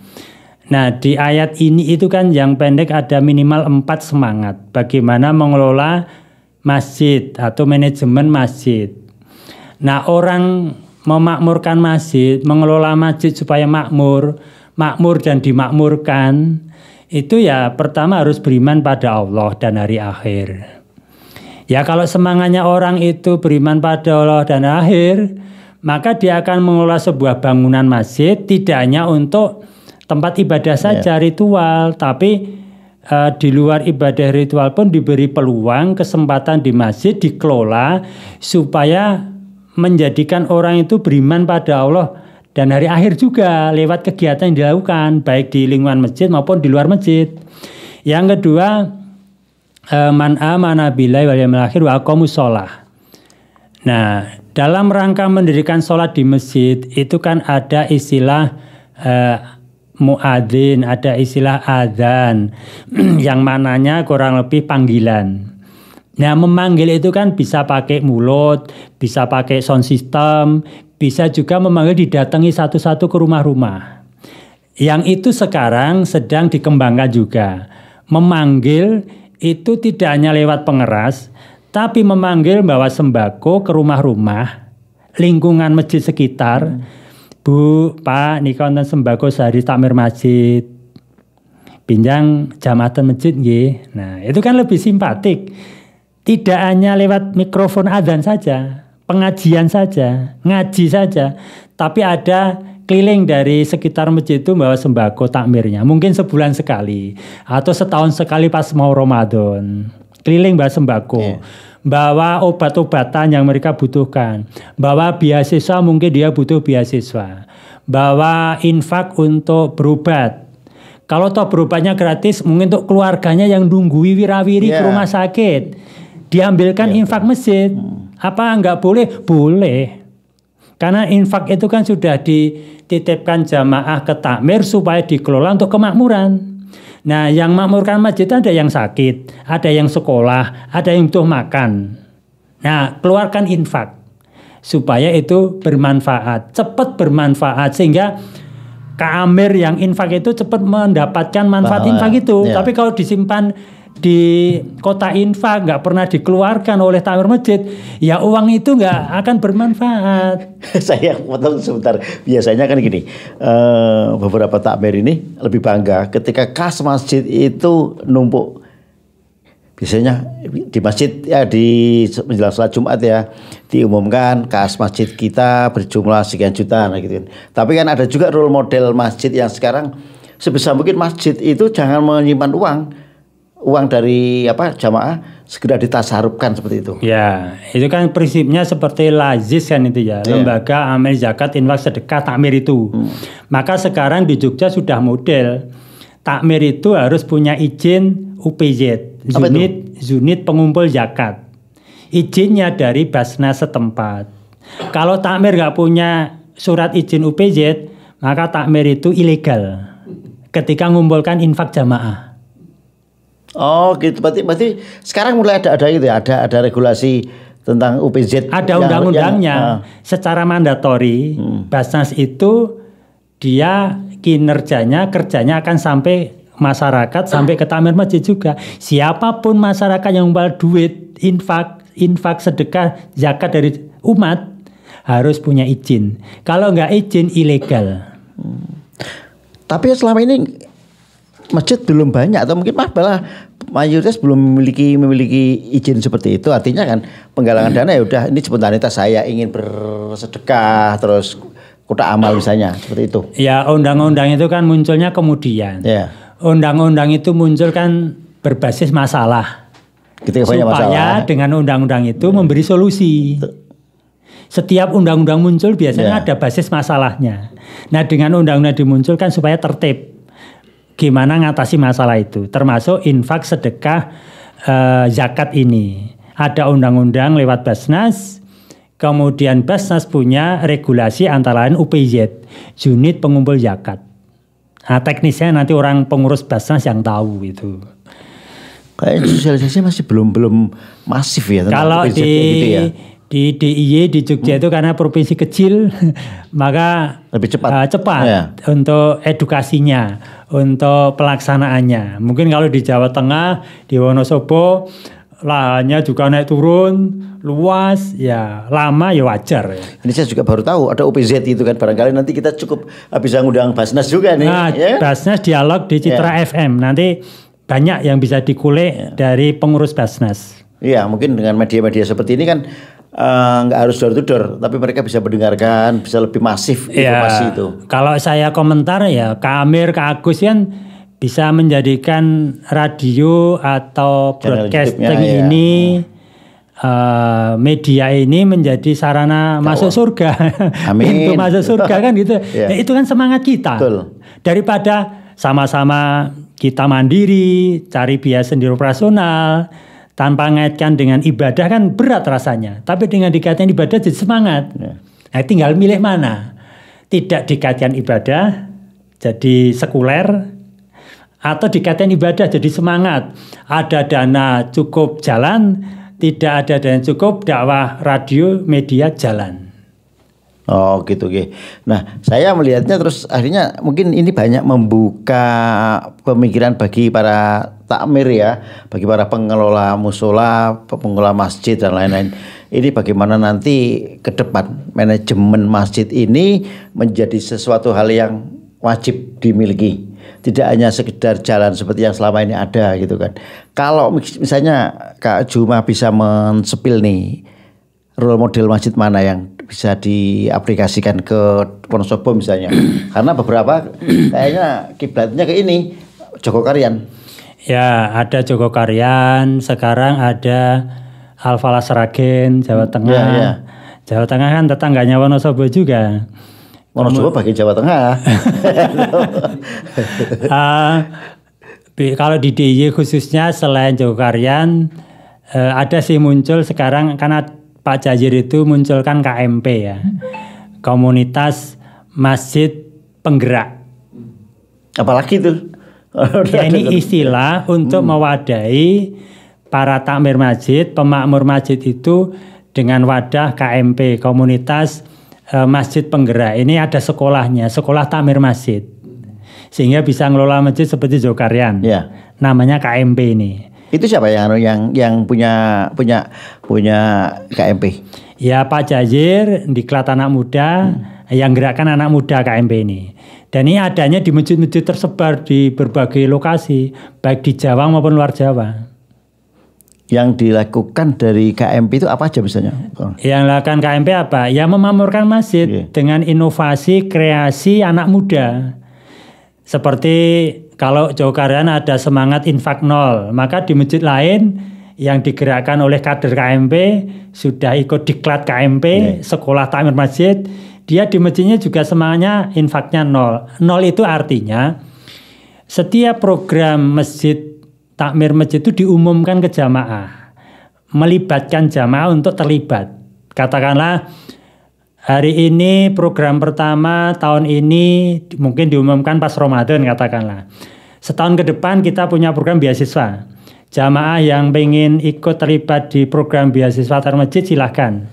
Nah di ayat ini itu kan yang pendek ada minimal 4 semangat bagaimana mengelola masjid atau manajemen masjid. Nah orang memakmurkan masjid, mengelola masjid supaya makmur dan dimakmurkan itu ya pertama harus beriman pada Allah dan hari akhir. Ya kalau semangatnya orang itu beriman pada Allah dan akhir, maka dia akan mengelola sebuah bangunan masjid tidak hanya untuk tempat ibadah saja ritual, tapi di luar ibadah ritual pun diberi peluang kesempatan di masjid dikelola supaya menjadikan orang itu beriman pada Allah dan hari akhir juga lewat kegiatan yang dilakukan baik di lingkungan masjid maupun di luar masjid. Yang kedua, man amana billahi wal yaumil akhir wa aqamus shalah. Nah, dalam rangka mendirikan sholat di masjid itu kan ada istilah muadzin, ada istilah adzan yang mananya kurang lebih panggilan. Nah, memanggil itu kan bisa pakai mulut, bisa pakai sound system, bisa juga memanggil didatangi satu-satu ke rumah-rumah. Yang itu sekarang sedang dikembangkan juga. Memanggil itu tidak hanya lewat pengeras, tapi memanggil bawa sembako ke rumah-rumah, lingkungan masjid sekitar. Bu, Pak, niki wonten sembako sehari takmir masjid. Pinjang jamaatan masjid nggih. Nah, itu kan lebih simpatik. Tidak hanya lewat mikrofon adzan saja, pengajian saja, ngaji saja, tapi ada keliling dari sekitar masjid itu bawa sembako takmirnya. Mungkin sebulan sekali atau setahun sekali pas mau Ramadan. Keliling bawa sembako. Bawa obat-obatan yang mereka butuhkan. Bawa beasiswa, mungkin dia butuh beasiswa. Bawa infak untuk berobat. Kalau toh berobatnya gratis, mungkin untuk keluarganya yang nunggui wirawiri ke rumah sakit. Diambilkan infak masjid. Apa enggak boleh? Boleh. Karena infak itu kan sudah dititipkan jamaah ke takmir supaya dikelola untuk kemakmuran. Nah, yang makmurkan masjid ada yang sakit, ada yang sekolah, ada yang butuh makan. Nah, keluarkan infak supaya itu bermanfaat, cepat bermanfaat sehingga keamir yang infak itu cepat mendapatkan manfaat infak itu. Tapi kalau disimpan di kota infak nggak pernah dikeluarkan oleh takmir masjid, ya uang itu nggak akan bermanfaat. Saya potong sebentar. Biasanya kan gini, beberapa takmir ini lebih bangga ketika kas masjid itu numpuk. Biasanya di masjid ya di menjelang sholat Jumat ya diumumkan kas masjid kita berjumlah sekian juta gitu. Tapi kan ada juga role model masjid yang sekarang sebisa mungkin masjid itu jangan menyimpan uang dari jamaah segera ditasarufkan seperti itu. Ya, itu kan prinsipnya seperti lazis kan itu ya, lembaga amil zakat infak sedekah takmir itu. Maka sekarang di Jogja sudah model takmir itu harus punya izin UPZ, unit pengumpul zakat. Izinnya dari Basnas setempat. Kalau takmir nggak punya surat izin UPZ, maka takmir itu ilegal ketika mengumpulkan infak jamaah. Oh gitu, berarti sekarang mulai ada gitu ya, ada regulasi tentang UPZ. Ada undang-undangnya secara mandatori. Basnas itu dia kerjanya akan sampai masyarakat, sampai ke takmir masjid juga. Siapapun masyarakat yang mengumpulkan duit infak sedekah zakat dari umat harus punya izin. Kalau nggak izin ilegal. Tapi selama ini masjid belum banyak atau mungkin malah mayoritas belum memiliki izin seperti itu. Artinya kan penggalangan dana ya udah ini spontanitas saya ingin bersedekah terus kotak amal misalnya seperti itu. Ya undang-undang itu kan munculnya kemudian. Ya. Undang-undang itu muncul kan berbasis masalah. Ketika banyak supaya masalah. dengan undang-undang itu memberi solusi. Setiap undang-undang muncul biasanya ada basis masalahnya. Nah dengan undang-undang dimunculkan supaya tertib. Gimana ngatasi masalah itu. Termasuk infak, sedekah, zakat ini. Ada undang-undang lewat Basnas. Kemudian Basnas punya regulasi antara lain UPZ. Unit Pengumpul Zakat. Nah teknisnya nanti orang pengurus Basnas yang tahu itu. Kayak sosialisasi masih belum masif ya. Kalau UPZ gitu ya. Di DIY di Jogja itu karena provinsi kecil maka Lebih cepat. cepat untuk edukasinya, untuk pelaksanaannya. Mungkin kalau di Jawa Tengah, di Wonosobo lahannya juga naik turun, luas, ya lama ya wajar. Ini saya juga baru tahu ada UPZ itu kan, barangkali nanti kita cukup bisa ngundang Basnas juga nih. Nah, Basnas dialog di Citra FM nanti banyak yang bisa dikulik dari pengurus Basnas. Iya, mungkin dengan media-media seperti ini kan nggak harus door to door, tapi mereka bisa mendengarkan, bisa lebih masif informasi itu. Kalau saya komentar ya, Kak Amir, Kak Agus kan bisa menjadikan radio atau Channel broadcasting YouTube-nya, ini, media ini menjadi sarana masuk surga. Amin. Pintu masuk surga kan gitu. Ya, itu kan semangat kita. Betul. Daripada sama-sama kita mandiri, cari biaya sendiri operasional, tanpa ngaitkan dengan ibadah kan berat rasanya. Tapi dengan dikaitkan ibadah jadi semangat. Nah, tinggal milih mana. Tidak dikaitkan ibadah jadi sekuler, atau dikaitkan ibadah jadi semangat. Ada dana cukup jalan, tidak ada dana cukup dakwah radio media jalan. Oh gitu, oke. Nah saya melihatnya terus akhirnya mungkin ini banyak membuka pemikiran bagi para takmir ya, bagi para pengelola musola, pengelola masjid dan lain-lain. Ini bagaimana nanti ke depan manajemen masjid ini menjadi sesuatu hal yang wajib dimiliki. Tidak hanya sekedar jalan seperti yang selama ini ada gitu kan. Kalau misalnya Kak Juma bisa mensepil nih role model masjid mana yang bisa diaplikasikan ke Wonosobo misalnya. Karena beberapa kayaknya kiblatnya ke ini Jogokarian. Ya, ada Jogokarian, sekarang ada Al-Falah Sragen, Jawa Tengah. Ya. Jawa Tengah kan tetangganya Wonosobo juga. Wonosobo bagian Jawa Tengah. Kalau di DIY khususnya selain Jogokarian, ada sih muncul sekarang karena Pak Jazir itu munculkan KMP ya, Komunitas Masjid Penggerak. Apalagi itu? Ya ini istilah untuk mewadahi para takmir masjid, pemakmur masjid itu dengan wadah KMP, Komunitas Masjid Penggerak. Ini ada sekolahnya, sekolah takmir masjid, sehingga bisa ngelola masjid seperti Jogokarian. Ya. Namanya KMP ini. Itu siapa yang punya KMP? Ya Pak Jazir, Diklat Anak Muda, yang gerakan anak muda KMP ini. Dan ini adanya di masjid-masjid tersebar di berbagai lokasi, baik di Jawa maupun luar Jawa. Yang dilakukan dari KMP itu apa aja misalnya? Yang dilakukan KMP apa? Ya memakmurkan masjid dengan inovasi kreasi anak muda. Seperti kalau Jogokarian ada semangat infak 0, maka di masjid lain yang digerakkan oleh kader KMP sudah ikut diklat KMP, sekolah takmir masjid, dia di masjidnya juga semangatnya infaknya 0. 0 itu artinya setiap program masjid, takmir masjid itu diumumkan ke jamaah, melibatkan jamaah untuk terlibat. Katakanlah hari ini program pertama tahun ini mungkin diumumkan pas Ramadan katakanlah. Setahun ke depan kita punya program beasiswa. Jamaah yang pengen ikut terlibat di program beasiswa masjid silahkan.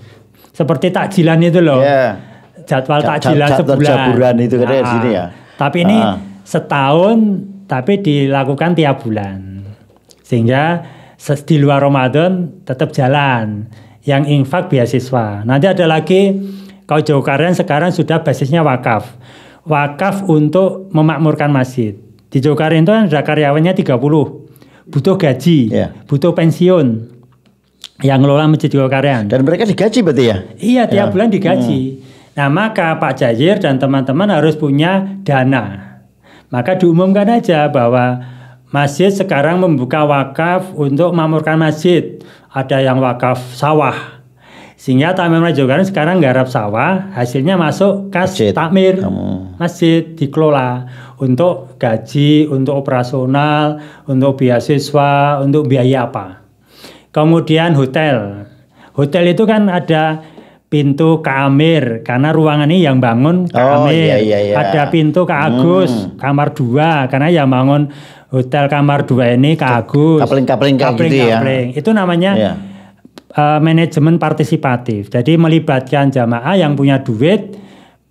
Seperti takjilan itu loh. Yeah. Jadwal takjilan sebulan. Jaburan itu kan di sini ya. Tapi ini setahun tapi dilakukan tiap bulan. Sehingga di luar Ramadan tetap jalan. Yang infak beasiswa. Nanti ada lagi kalau Jogokarian sekarang sudah basisnya wakaf. Wakaf untuk memakmurkan masjid. Di Jogokarian itu kan ada karyawannya 30. Butuh gaji, butuh pensiun. Yang ngelola Masjid Jogokarian. Dan mereka digaji berarti ya? Iya, tiap bulan digaji. Nah, maka Pak Jayir dan teman-teman harus punya dana. Maka diumumkan aja bahwa masjid sekarang membuka wakaf untuk memakmurkan masjid. Ada yang wakaf sawah. Sehingga Takmir Masjid Jogokarian sekarang garap sawah, hasilnya masuk kas takmir masjid, dikelola untuk gaji, untuk operasional, untuk beasiswa, untuk biaya apa. Kemudian hotel. Hotel itu kan ada pintu Kak Amir, karena ruangan ini yang bangun Kak Amir. Iya. Ada pintu Kak Agus, kamar 2, karena yang bangun hotel kamar 2 ini Kak Agus. Kapling gitu ya. Itu namanya manajemen partisipatif. Jadi melibatkan jamaah yang punya duit,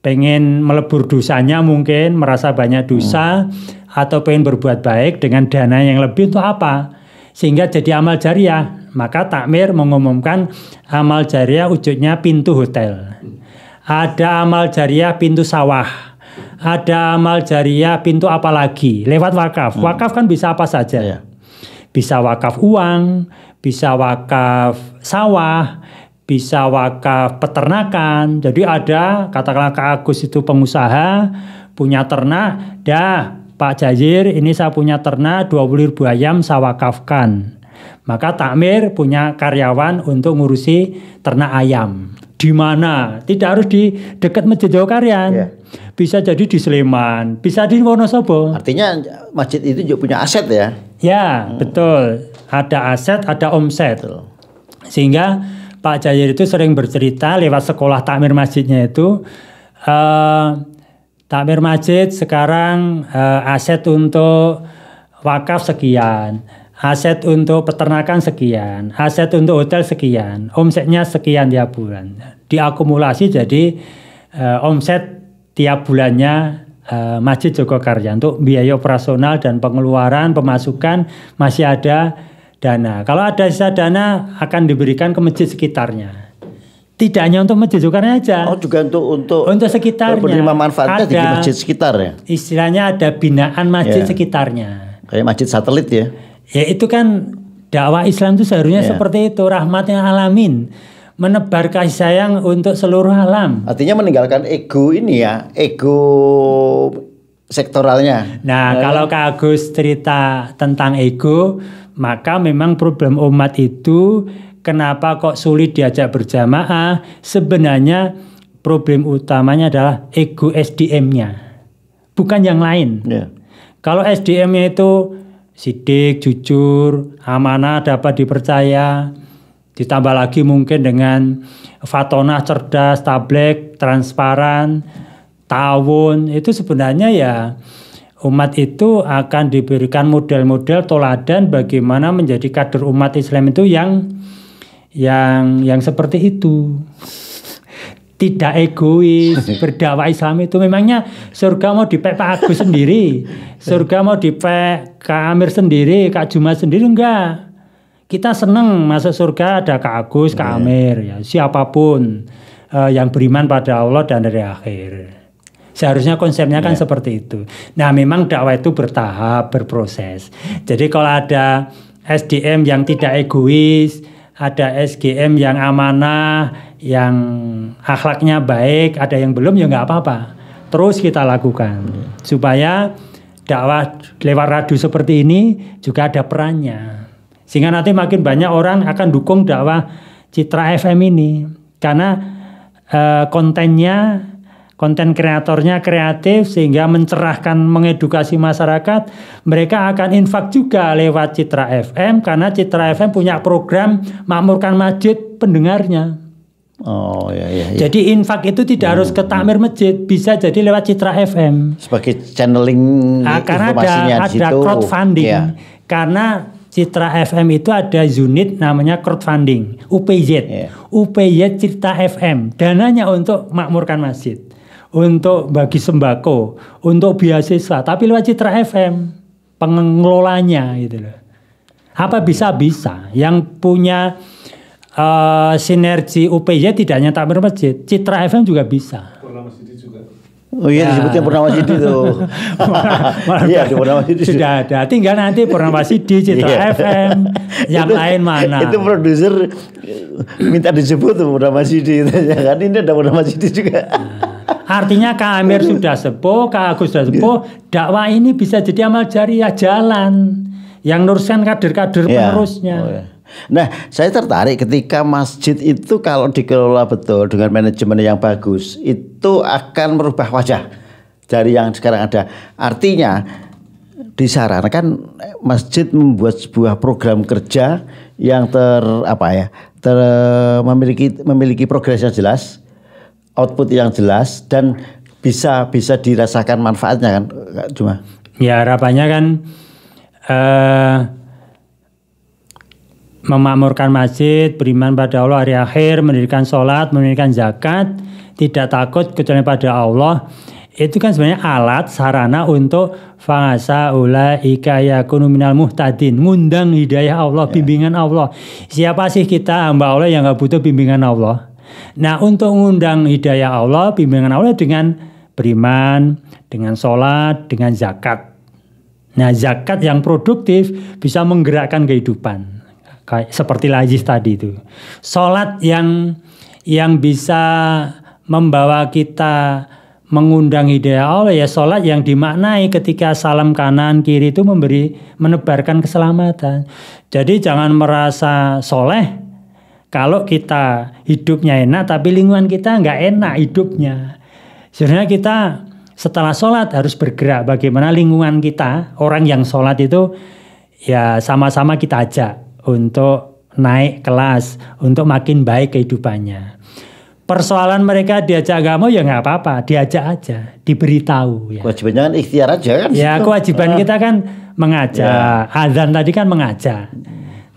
pengen melebur dosanya mungkin, merasa banyak dosa, atau pengen berbuat baik dengan dana yang lebih untuk apa? Sehingga jadi amal jariah. Maka takmir mengumumkan amal jariah wujudnya pintu hotel. Ada amal jariah pintu sawah. Ada amal jariah pintu apa lagi? Lewat wakaf. Wakaf kan bisa apa saja. Bisa wakaf uang, bisa wakaf sawah, bisa wakaf peternakan. Jadi ada, katakanlah Kak Agus itu pengusaha, punya ternak, Pak Jayir ini saya punya ternak 20.000 ayam saya wakafkan. Maka takmir punya karyawan untuk ngurusi ternak ayam. Di mana? Tidak harus di dekat Masjid Jogokarian. Bisa jadi di Sleman, bisa di Wonosobo. Artinya masjid itu juga punya aset ya? Ya, betul. Ada aset, ada omset. Sehingga Pak Jayir itu sering bercerita lewat sekolah takmir masjidnya itu, takmir masjid sekarang aset untuk wakaf sekian, aset untuk peternakan sekian, aset untuk hotel sekian, omsetnya sekian tiap bulan. Diakumulasi jadi omset tiap bulannya Masjid Jogokarian untuk biaya operasional dan pengeluaran, pemasukan masih ada dana. Kalau ada sisa dana akan diberikan ke masjid sekitarnya. Tidak hanya untuk Masjid Jogokarian aja. Oh, juga untuk sekitarnya. Penerima manfaatnya di masjid sekitar ya. Istilahnya ada binaan masjid sekitarnya. Kayak masjid satelit ya. Ya itu kan dakwah Islam itu seharusnya seperti itu, rahmatnya alamin, menebar kasih sayang untuk seluruh alam. Artinya meninggalkan ego ini ya, ego sektoralnya. Nah, kalau Kak Agus cerita tentang ego, maka memang problem umat itu kenapa kok sulit diajak berjamaah, sebenarnya problem utamanya adalah ego SDM-nya, bukan yang lain. Kalau SDM-nya itu sidik, jujur, amanah, dapat dipercaya, ditambah lagi mungkin dengan fatonah, cerdas, tablek, transparan, ta'awun, itu sebenarnya ya umat itu akan diberikan model-model toladan bagaimana menjadi kader umat Islam itu yang seperti itu. Tidak egois, berdakwah Islam itu memangnya surga mau dipek Pak Agus sendiri, surga mau dipek Kak Amir sendiri, Kak Juma sendiri, enggak. Kita senang masuk surga ada Kak Agus, Kak Amir, ya siapapun yang beriman pada Allah dan hari akhir. Seharusnya konsepnya kan seperti itu. Nah, memang dakwah itu bertahap, berproses. Jadi kalau ada SDM yang tidak egois, ada SGM yang amanah, yang akhlaknya baik, ada yang belum, ya nggak apa-apa. Terus kita lakukan supaya dakwah lewat radio seperti ini juga ada perannya. Sehingga nanti makin banyak orang akan dukung dakwah Citra FM ini karena konten kreatornya kreatif sehingga mencerahkan, mengedukasi masyarakat. Mereka akan infak juga lewat Citra FM karena Citra FM punya program makmurkan masjid pendengarnya. Oh ya. Jadi infak itu tidak harus ke takmir masjid, bisa jadi lewat Citra FM. Sebagai channeling karena informasinya di situ. Ada crowdfunding. Karena Citra FM itu ada unit namanya crowdfunding, UPZ. UPZ Citra FM. Dananya untuk makmurkan masjid, untuk bagi sembako, untuk beasiswa, tapi lewat Citra FM pengelolanya gitu loh. Apa bisa? Yang punya sinergi UPY tidak hanya takmir masjid, Citra FM juga bisa. Oh iya, disebutnya Purnama Sidi tuh. Iya, di Purnama Sidi sudah ada. Tinggal nanti Purnama Sidi, Citra FM, yang lain mana? Itu produser minta disebut tuh Purnama Sidi. Kan ini ada Purnama Sidi juga. Artinya Kak Amir sudah sepuh, Kak Agus sudah sepuh, dakwah ini bisa jadi amal jariah, jalan yang nuruskan kader-kader penerusnya. Oh, iya. Nah, saya tertarik ketika masjid itu kalau dikelola betul dengan manajemen yang bagus, itu akan merubah wajah dari yang sekarang ada. Artinya disarankan masjid membuat sebuah program kerja yang memiliki progres yang jelas, output yang jelas, dan bisa dirasakan manfaatnya kan, cuma. Ya harapannya kan memakmurkan masjid, beriman pada Allah hari akhir, mendirikan sholat, mendirikan zakat, tidak takut kecuali pada Allah. Itu kan sebenarnya alat sarana untuk fa'asa ulaika yakunu minal muhtadin, ngundang hidayah Allah, bimbingan Allah. Siapa sih kita hamba Allah yang nggak butuh bimbingan Allah? Nah, untuk ngundang hidayah Allah, bimbingan Allah dengan beriman, dengan sholat, dengan zakat. Nah, zakat yang produktif bisa menggerakkan kehidupan. Kayak seperti Lazis tadi itu. Sholat yang bisa membawa kita mengundang hidayah Allah, ya sholat yang dimaknai ketika salam kanan kiri itu menebarkan keselamatan. Jadi jangan merasa soleh kalau kita hidupnya enak tapi lingkungan kita nggak enak hidupnya. Sebenarnya kita setelah sholat harus bergerak bagaimana lingkungan kita, orang yang sholat itu ya sama-sama kita ajak untuk naik kelas, untuk makin baik kehidupannya. Persoalan mereka diajak agama ya nggak apa-apa, diajak aja, diberitahu. Ya. Kewajibannya kan ikhtiar aja kan? Ya kewajiban kita kan mengajak. Azan tadi kan mengajak.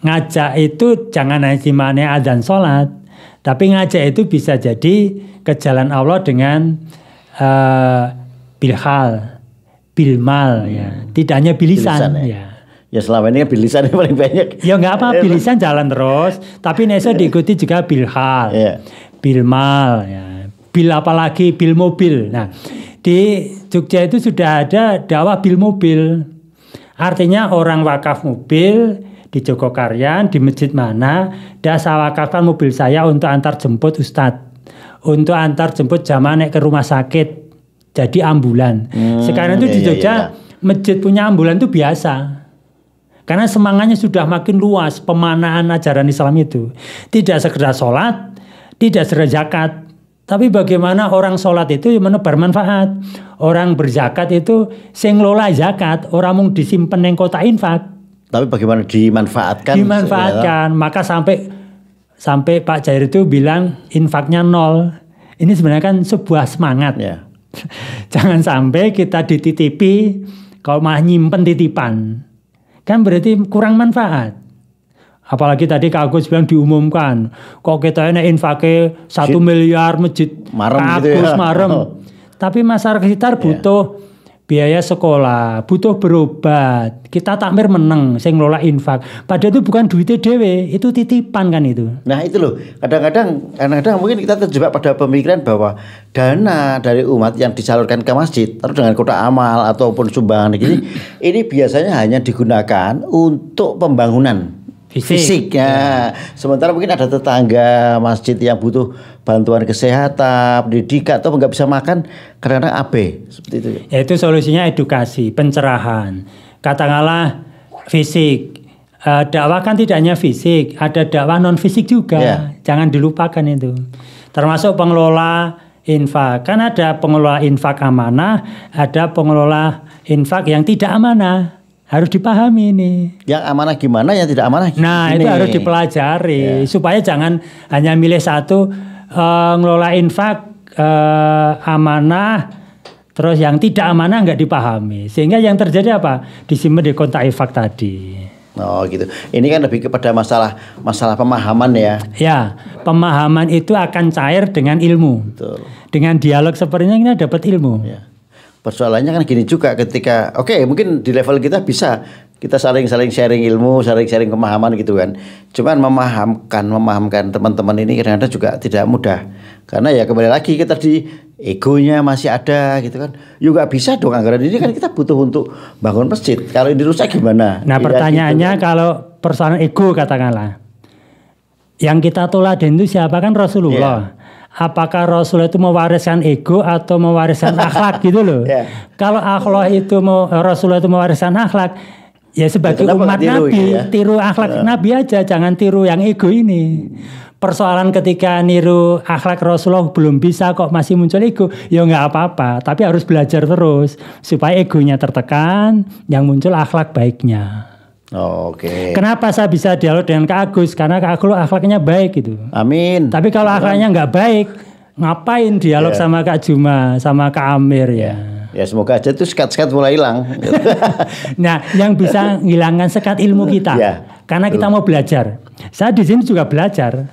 Ngajak itu jangan hanya dimaknai azan sholat, tapi ngajak itu bisa jadi ke jalan Allah dengan bilhal, bilmal, ya. Tidak hanya bilisan, ya. Ya selama ini bilisan yang paling banyak. Ya nggak apa, bilisan jalan terus, tapi neso diikuti juga bilhal, bilmal, ya. Bil apalagi bil mobil. Nah di Jogja itu sudah ada dakwah bil mobil. Artinya orang wakaf mobil di Jogokaryan, di masjid mana, saya wakafkan mobil saya untuk antar jemput ustadz, untuk antar jemput jamaah naik ke rumah sakit, jadi ambulan. Sekarang itu di Jogja masjid punya ambulan itu biasa. Karena semangatnya sudah makin luas pemanaan ajaran Islam itu. Tidak sekedar sholat, tidak sekedar zakat. Tapi bagaimana orang sholat itu menebar manfaat. Orang berzakat itu sing ngelola zakat, orang mau disimpan yang kota infak. Tapi bagaimana dimanfaatkan? Dimanfaatkan. Maka sampai Pak Jair itu bilang infaknya 0. Ini sebenarnya kan sebuah semangat. Ya. Jangan sampai kita dititipi kalau malah nyimpen titipan. Kan berarti kurang manfaat. Apalagi tadi Kak Agus bilang diumumkan. Kok kita ini infaknya 1 miliar masjid Kak Agus marem. Tapi masyarakat sekitar butuh biaya sekolah, butuh berobat. Kita takmir meneng, sing ngelola infak. Padahal itu bukan duitnya dewe, itu titipan kan itu. Nah itu loh, kadang-kadang mungkin kita terjebak pada pemikiran bahwa dana dari umat yang disalurkan ke masjid, terus dengan kotak amal ataupun sumbangan gini, ini biasanya hanya digunakan untuk pembangunan fisik ya. Sementara mungkin ada tetangga masjid yang butuh bantuan kesehatan, pendidikan atau nggak bisa makan, kadang-kadang AB seperti itu. Ya, itu solusinya edukasi, pencerahan. Katakanlah fisik, dakwah kan tidak hanya fisik, ada dakwah non fisik juga. Jangan dilupakan itu. Termasuk pengelola infak. Kan ada pengelola infak amanah, ada pengelola infak yang tidak amanah. Harus dipahami ini. Yang amanah gimana, yang tidak amanah gimana? Nah ini. Itu harus dipelajari supaya jangan hanya milih satu, ngelola infak amanah, terus yang tidak amanah nggak dipahami. Sehingga yang terjadi apa? Disimpan di kontak infak tadi. Oh gitu. Ini kan lebih kepada masalah pemahaman ya. Ya, pemahaman itu akan cair dengan ilmu. Betul. Dengan dialog seperti ini kita dapat ilmu. Ya. Persoalannya kan gini juga ketika mungkin di level kita bisa kita saling sharing ilmu, sharing pemahaman gitu kan. Cuman memahamkan teman-teman ini kadang-kadang juga tidak mudah. Karena ya kembali lagi kita di egonya masih ada gitu kan. Yuk nggak bisa dong, anggaran ini kan kita butuh untuk bangun masjid. Kalau ini rusak gimana? Nah, pertanyaannya gitu, kalau persoalan ego katakanlah. Yang kita toladan itu siapa? Kan Rasulullah. Apakah Rasul itu mewariskan ego atau mewariskan akhlak gitu loh. Kalau akhlak itu Rasulullah itu mewariskan akhlak, ya sebagai umat Nabi, tiru akhlak Nabi aja, jangan tiru yang ego ini. Persoalan ketika niru akhlak Rasulullah belum bisa kok masih muncul ego, ya nggak apa-apa. Tapi harus belajar terus supaya egonya tertekan, yang muncul akhlak baiknya. Oke. Kenapa saya bisa dialog dengan Kak Agus? Karena Kak Agus akhlaknya baik gitu. Amin. Tapi kalau akhlaknya nggak baik, ngapain dialog sama Kak Juma, sama Kak Amir ya? Ya semoga aja tuh sekat-sekat mulai hilang. Nah, yang bisa menghilangkan sekat ilmu kita, karena kita mau belajar. Saya di sini juga belajar,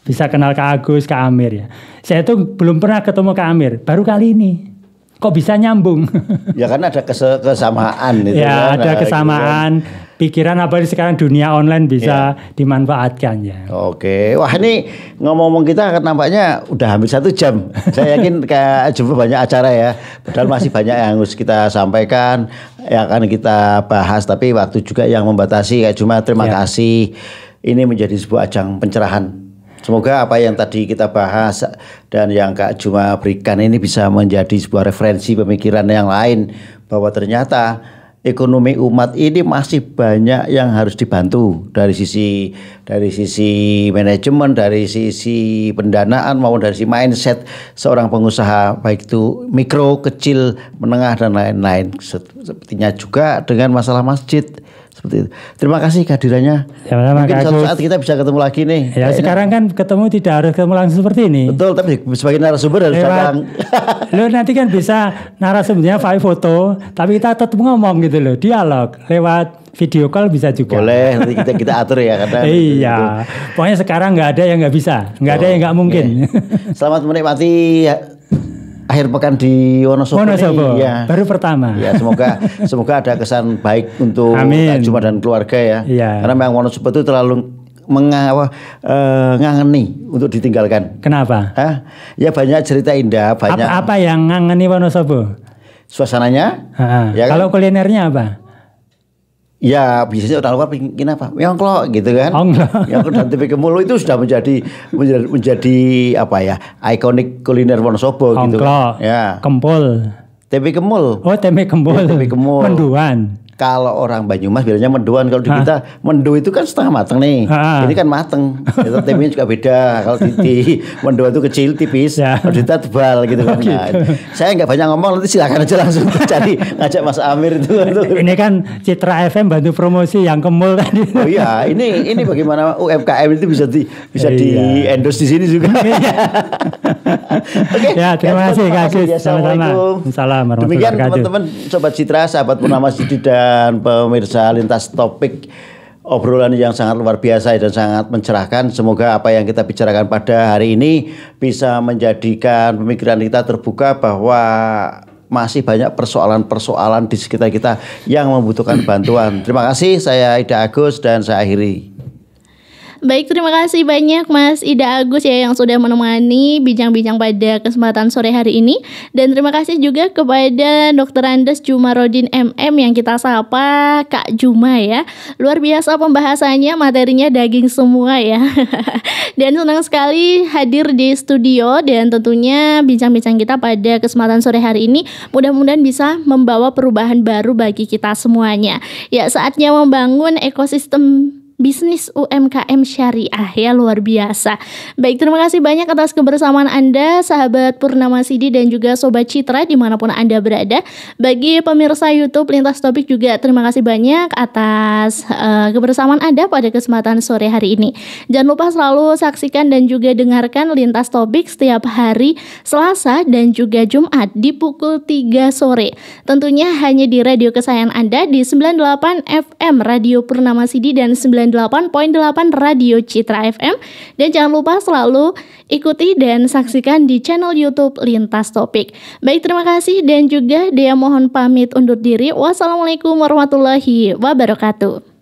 bisa kenal Kak Agus, Kak Amir ya. Saya tuh belum pernah ketemu Kak Amir, baru kali ini. Kok bisa nyambung? Ya kan ada kesamaan itu. Ya kan? Ada kesamaan. Gitu kan. Pikiran apalagi sekarang dunia online bisa dimanfaatkan ya. Oke, wah ini ngomong-ngomong kita nampaknya udah hampir 1 jam. Saya yakin Kak Juma banyak acara ya. Padahal masih banyak yang harus kita sampaikan, yang akan kita bahas. Tapi waktu juga yang membatasi. Kak Juma terima kasih. Ini menjadi sebuah ajang pencerahan. Semoga apa yang tadi kita bahas dan yang Kak Juma berikan ini bisa menjadi sebuah referensi pemikiran yang lain, bahwa ternyata ekonomi umat ini masih banyak yang harus dibantu dari sisi manajemen, dari sisi pendanaan maupun dari sisi mindset seorang pengusaha, baik itu mikro, kecil, menengah dan lain-lain. Sepertinya juga dengan masalah masjid. Seperti itu. Terima kasih kehadirannya. Mungkin suatu saat kita bisa ketemu lagi nih. Ya sekarang kan ketemu tidak harus ketemu langsung seperti ini. Betul, tapi sebagai narasumber harus datang. Lo nanti kan bisa narasumbernya foto, tapi kita tetap ngomong gitu loh, dialog lewat video call bisa juga. Boleh, nanti kita atur ya karena. Iya. Pokoknya sekarang nggak ada yang nggak bisa, nggak ada yang nggak mungkin. Selamat menikmati akhir pekan di Wonosobo. Ya. Baru pertama. Ya, semoga ada kesan baik untuk Kak Juma dan keluarga ya. Karena memang Wonosobo itu terlalu ngangeni untuk ditinggalkan. Kenapa? Ya banyak cerita indah, banyak. Apa yang ngangeni Wonosobo? Suasananya. Ya kan? Kalau kulinernya apa? Ya biasanya orang luar bikin apa? Yongklok gitu kan. Yongklok dan tempe kemul itu sudah menjadi apa ya? Ikonik kuliner Wonosobo gitu. Yongklok. Ya. Kempul. Tempe kemul. Oh, tempe kemul. Ya, tempe kemul. Menduan. Kalau orang Banyumas biasanya menduan. Kalau di kita mendu itu kan setengah mateng nih. Ini kan mateng. Itu tempenya juga beda. Kalau di menduan itu kecil tipis, kalau di kita tebal gitu kan. Nah, saya nggak banyak ngomong, nanti silakan aja langsung cari ngajak Mas Amir itu. Ini kan Citra FM bantu promosi yang kemul tadi. Oh iya, ini bagaimana UMKM itu bisa di endorse di sini juga. Oke. Ya, terima kasih Kak Agus. Assalamualaikum. Demikian teman-teman Sobat Citra, sahabat Purnama Sidi dan pemirsa Lintas Topik, obrolan yang sangat luar biasa dan sangat mencerahkan. Semoga apa yang kita bicarakan pada hari ini bisa menjadikan pemikiran kita terbuka bahwa masih banyak persoalan-persoalan di sekitar kita yang membutuhkan bantuan. Terima kasih, saya Ida Agus dan saya akhiri. Baik, terima kasih banyak Mas Ida Agus ya yang sudah menemani bincang-bincang pada kesempatan sore hari ini. Dan terima kasih juga kepada Dr. Andes Jumarodin MM yang kita sapa Kak Juma ya. Luar biasa pembahasannya, materinya daging semua ya. Dan senang sekali hadir di studio dan tentunya bincang-bincang kita pada kesempatan sore hari ini mudah-mudahan bisa membawa perubahan baru bagi kita semuanya. Ya, saatnya membangun ekosistem bisnis UMKM syariah ya, luar biasa. Baik, terima kasih banyak atas kebersamaan Anda sahabat Purnama Sidi dan juga Sobat Citra dimanapun Anda berada. Bagi pemirsa YouTube Lintas Topik juga terima kasih banyak atas kebersamaan Anda pada kesempatan sore hari ini. Jangan lupa selalu saksikan dan juga dengarkan Lintas Topik setiap hari Selasa dan juga Jumat di pukul 3 sore. Tentunya hanya di radio kesayangan Anda di 98 FM Radio Purnama Sidi dan 92 98.8 Radio Citra FM. Dan jangan lupa selalu ikuti dan saksikan di channel YouTube Lintas Topik. Baik, terima kasih dan juga Dea mohon pamit undur diri. Wassalamualaikum warahmatullahi wabarakatuh.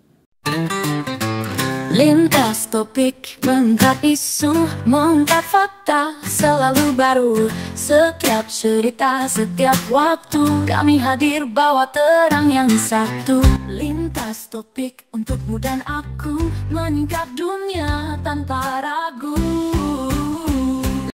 Lintas topik, mengangkat isu, mengangkat fakta, selalu baru. Setiap cerita, setiap waktu, kami hadir bawa terang yang satu. Lintas topik untukmu dan aku, meningkat dunia tanpa ragu.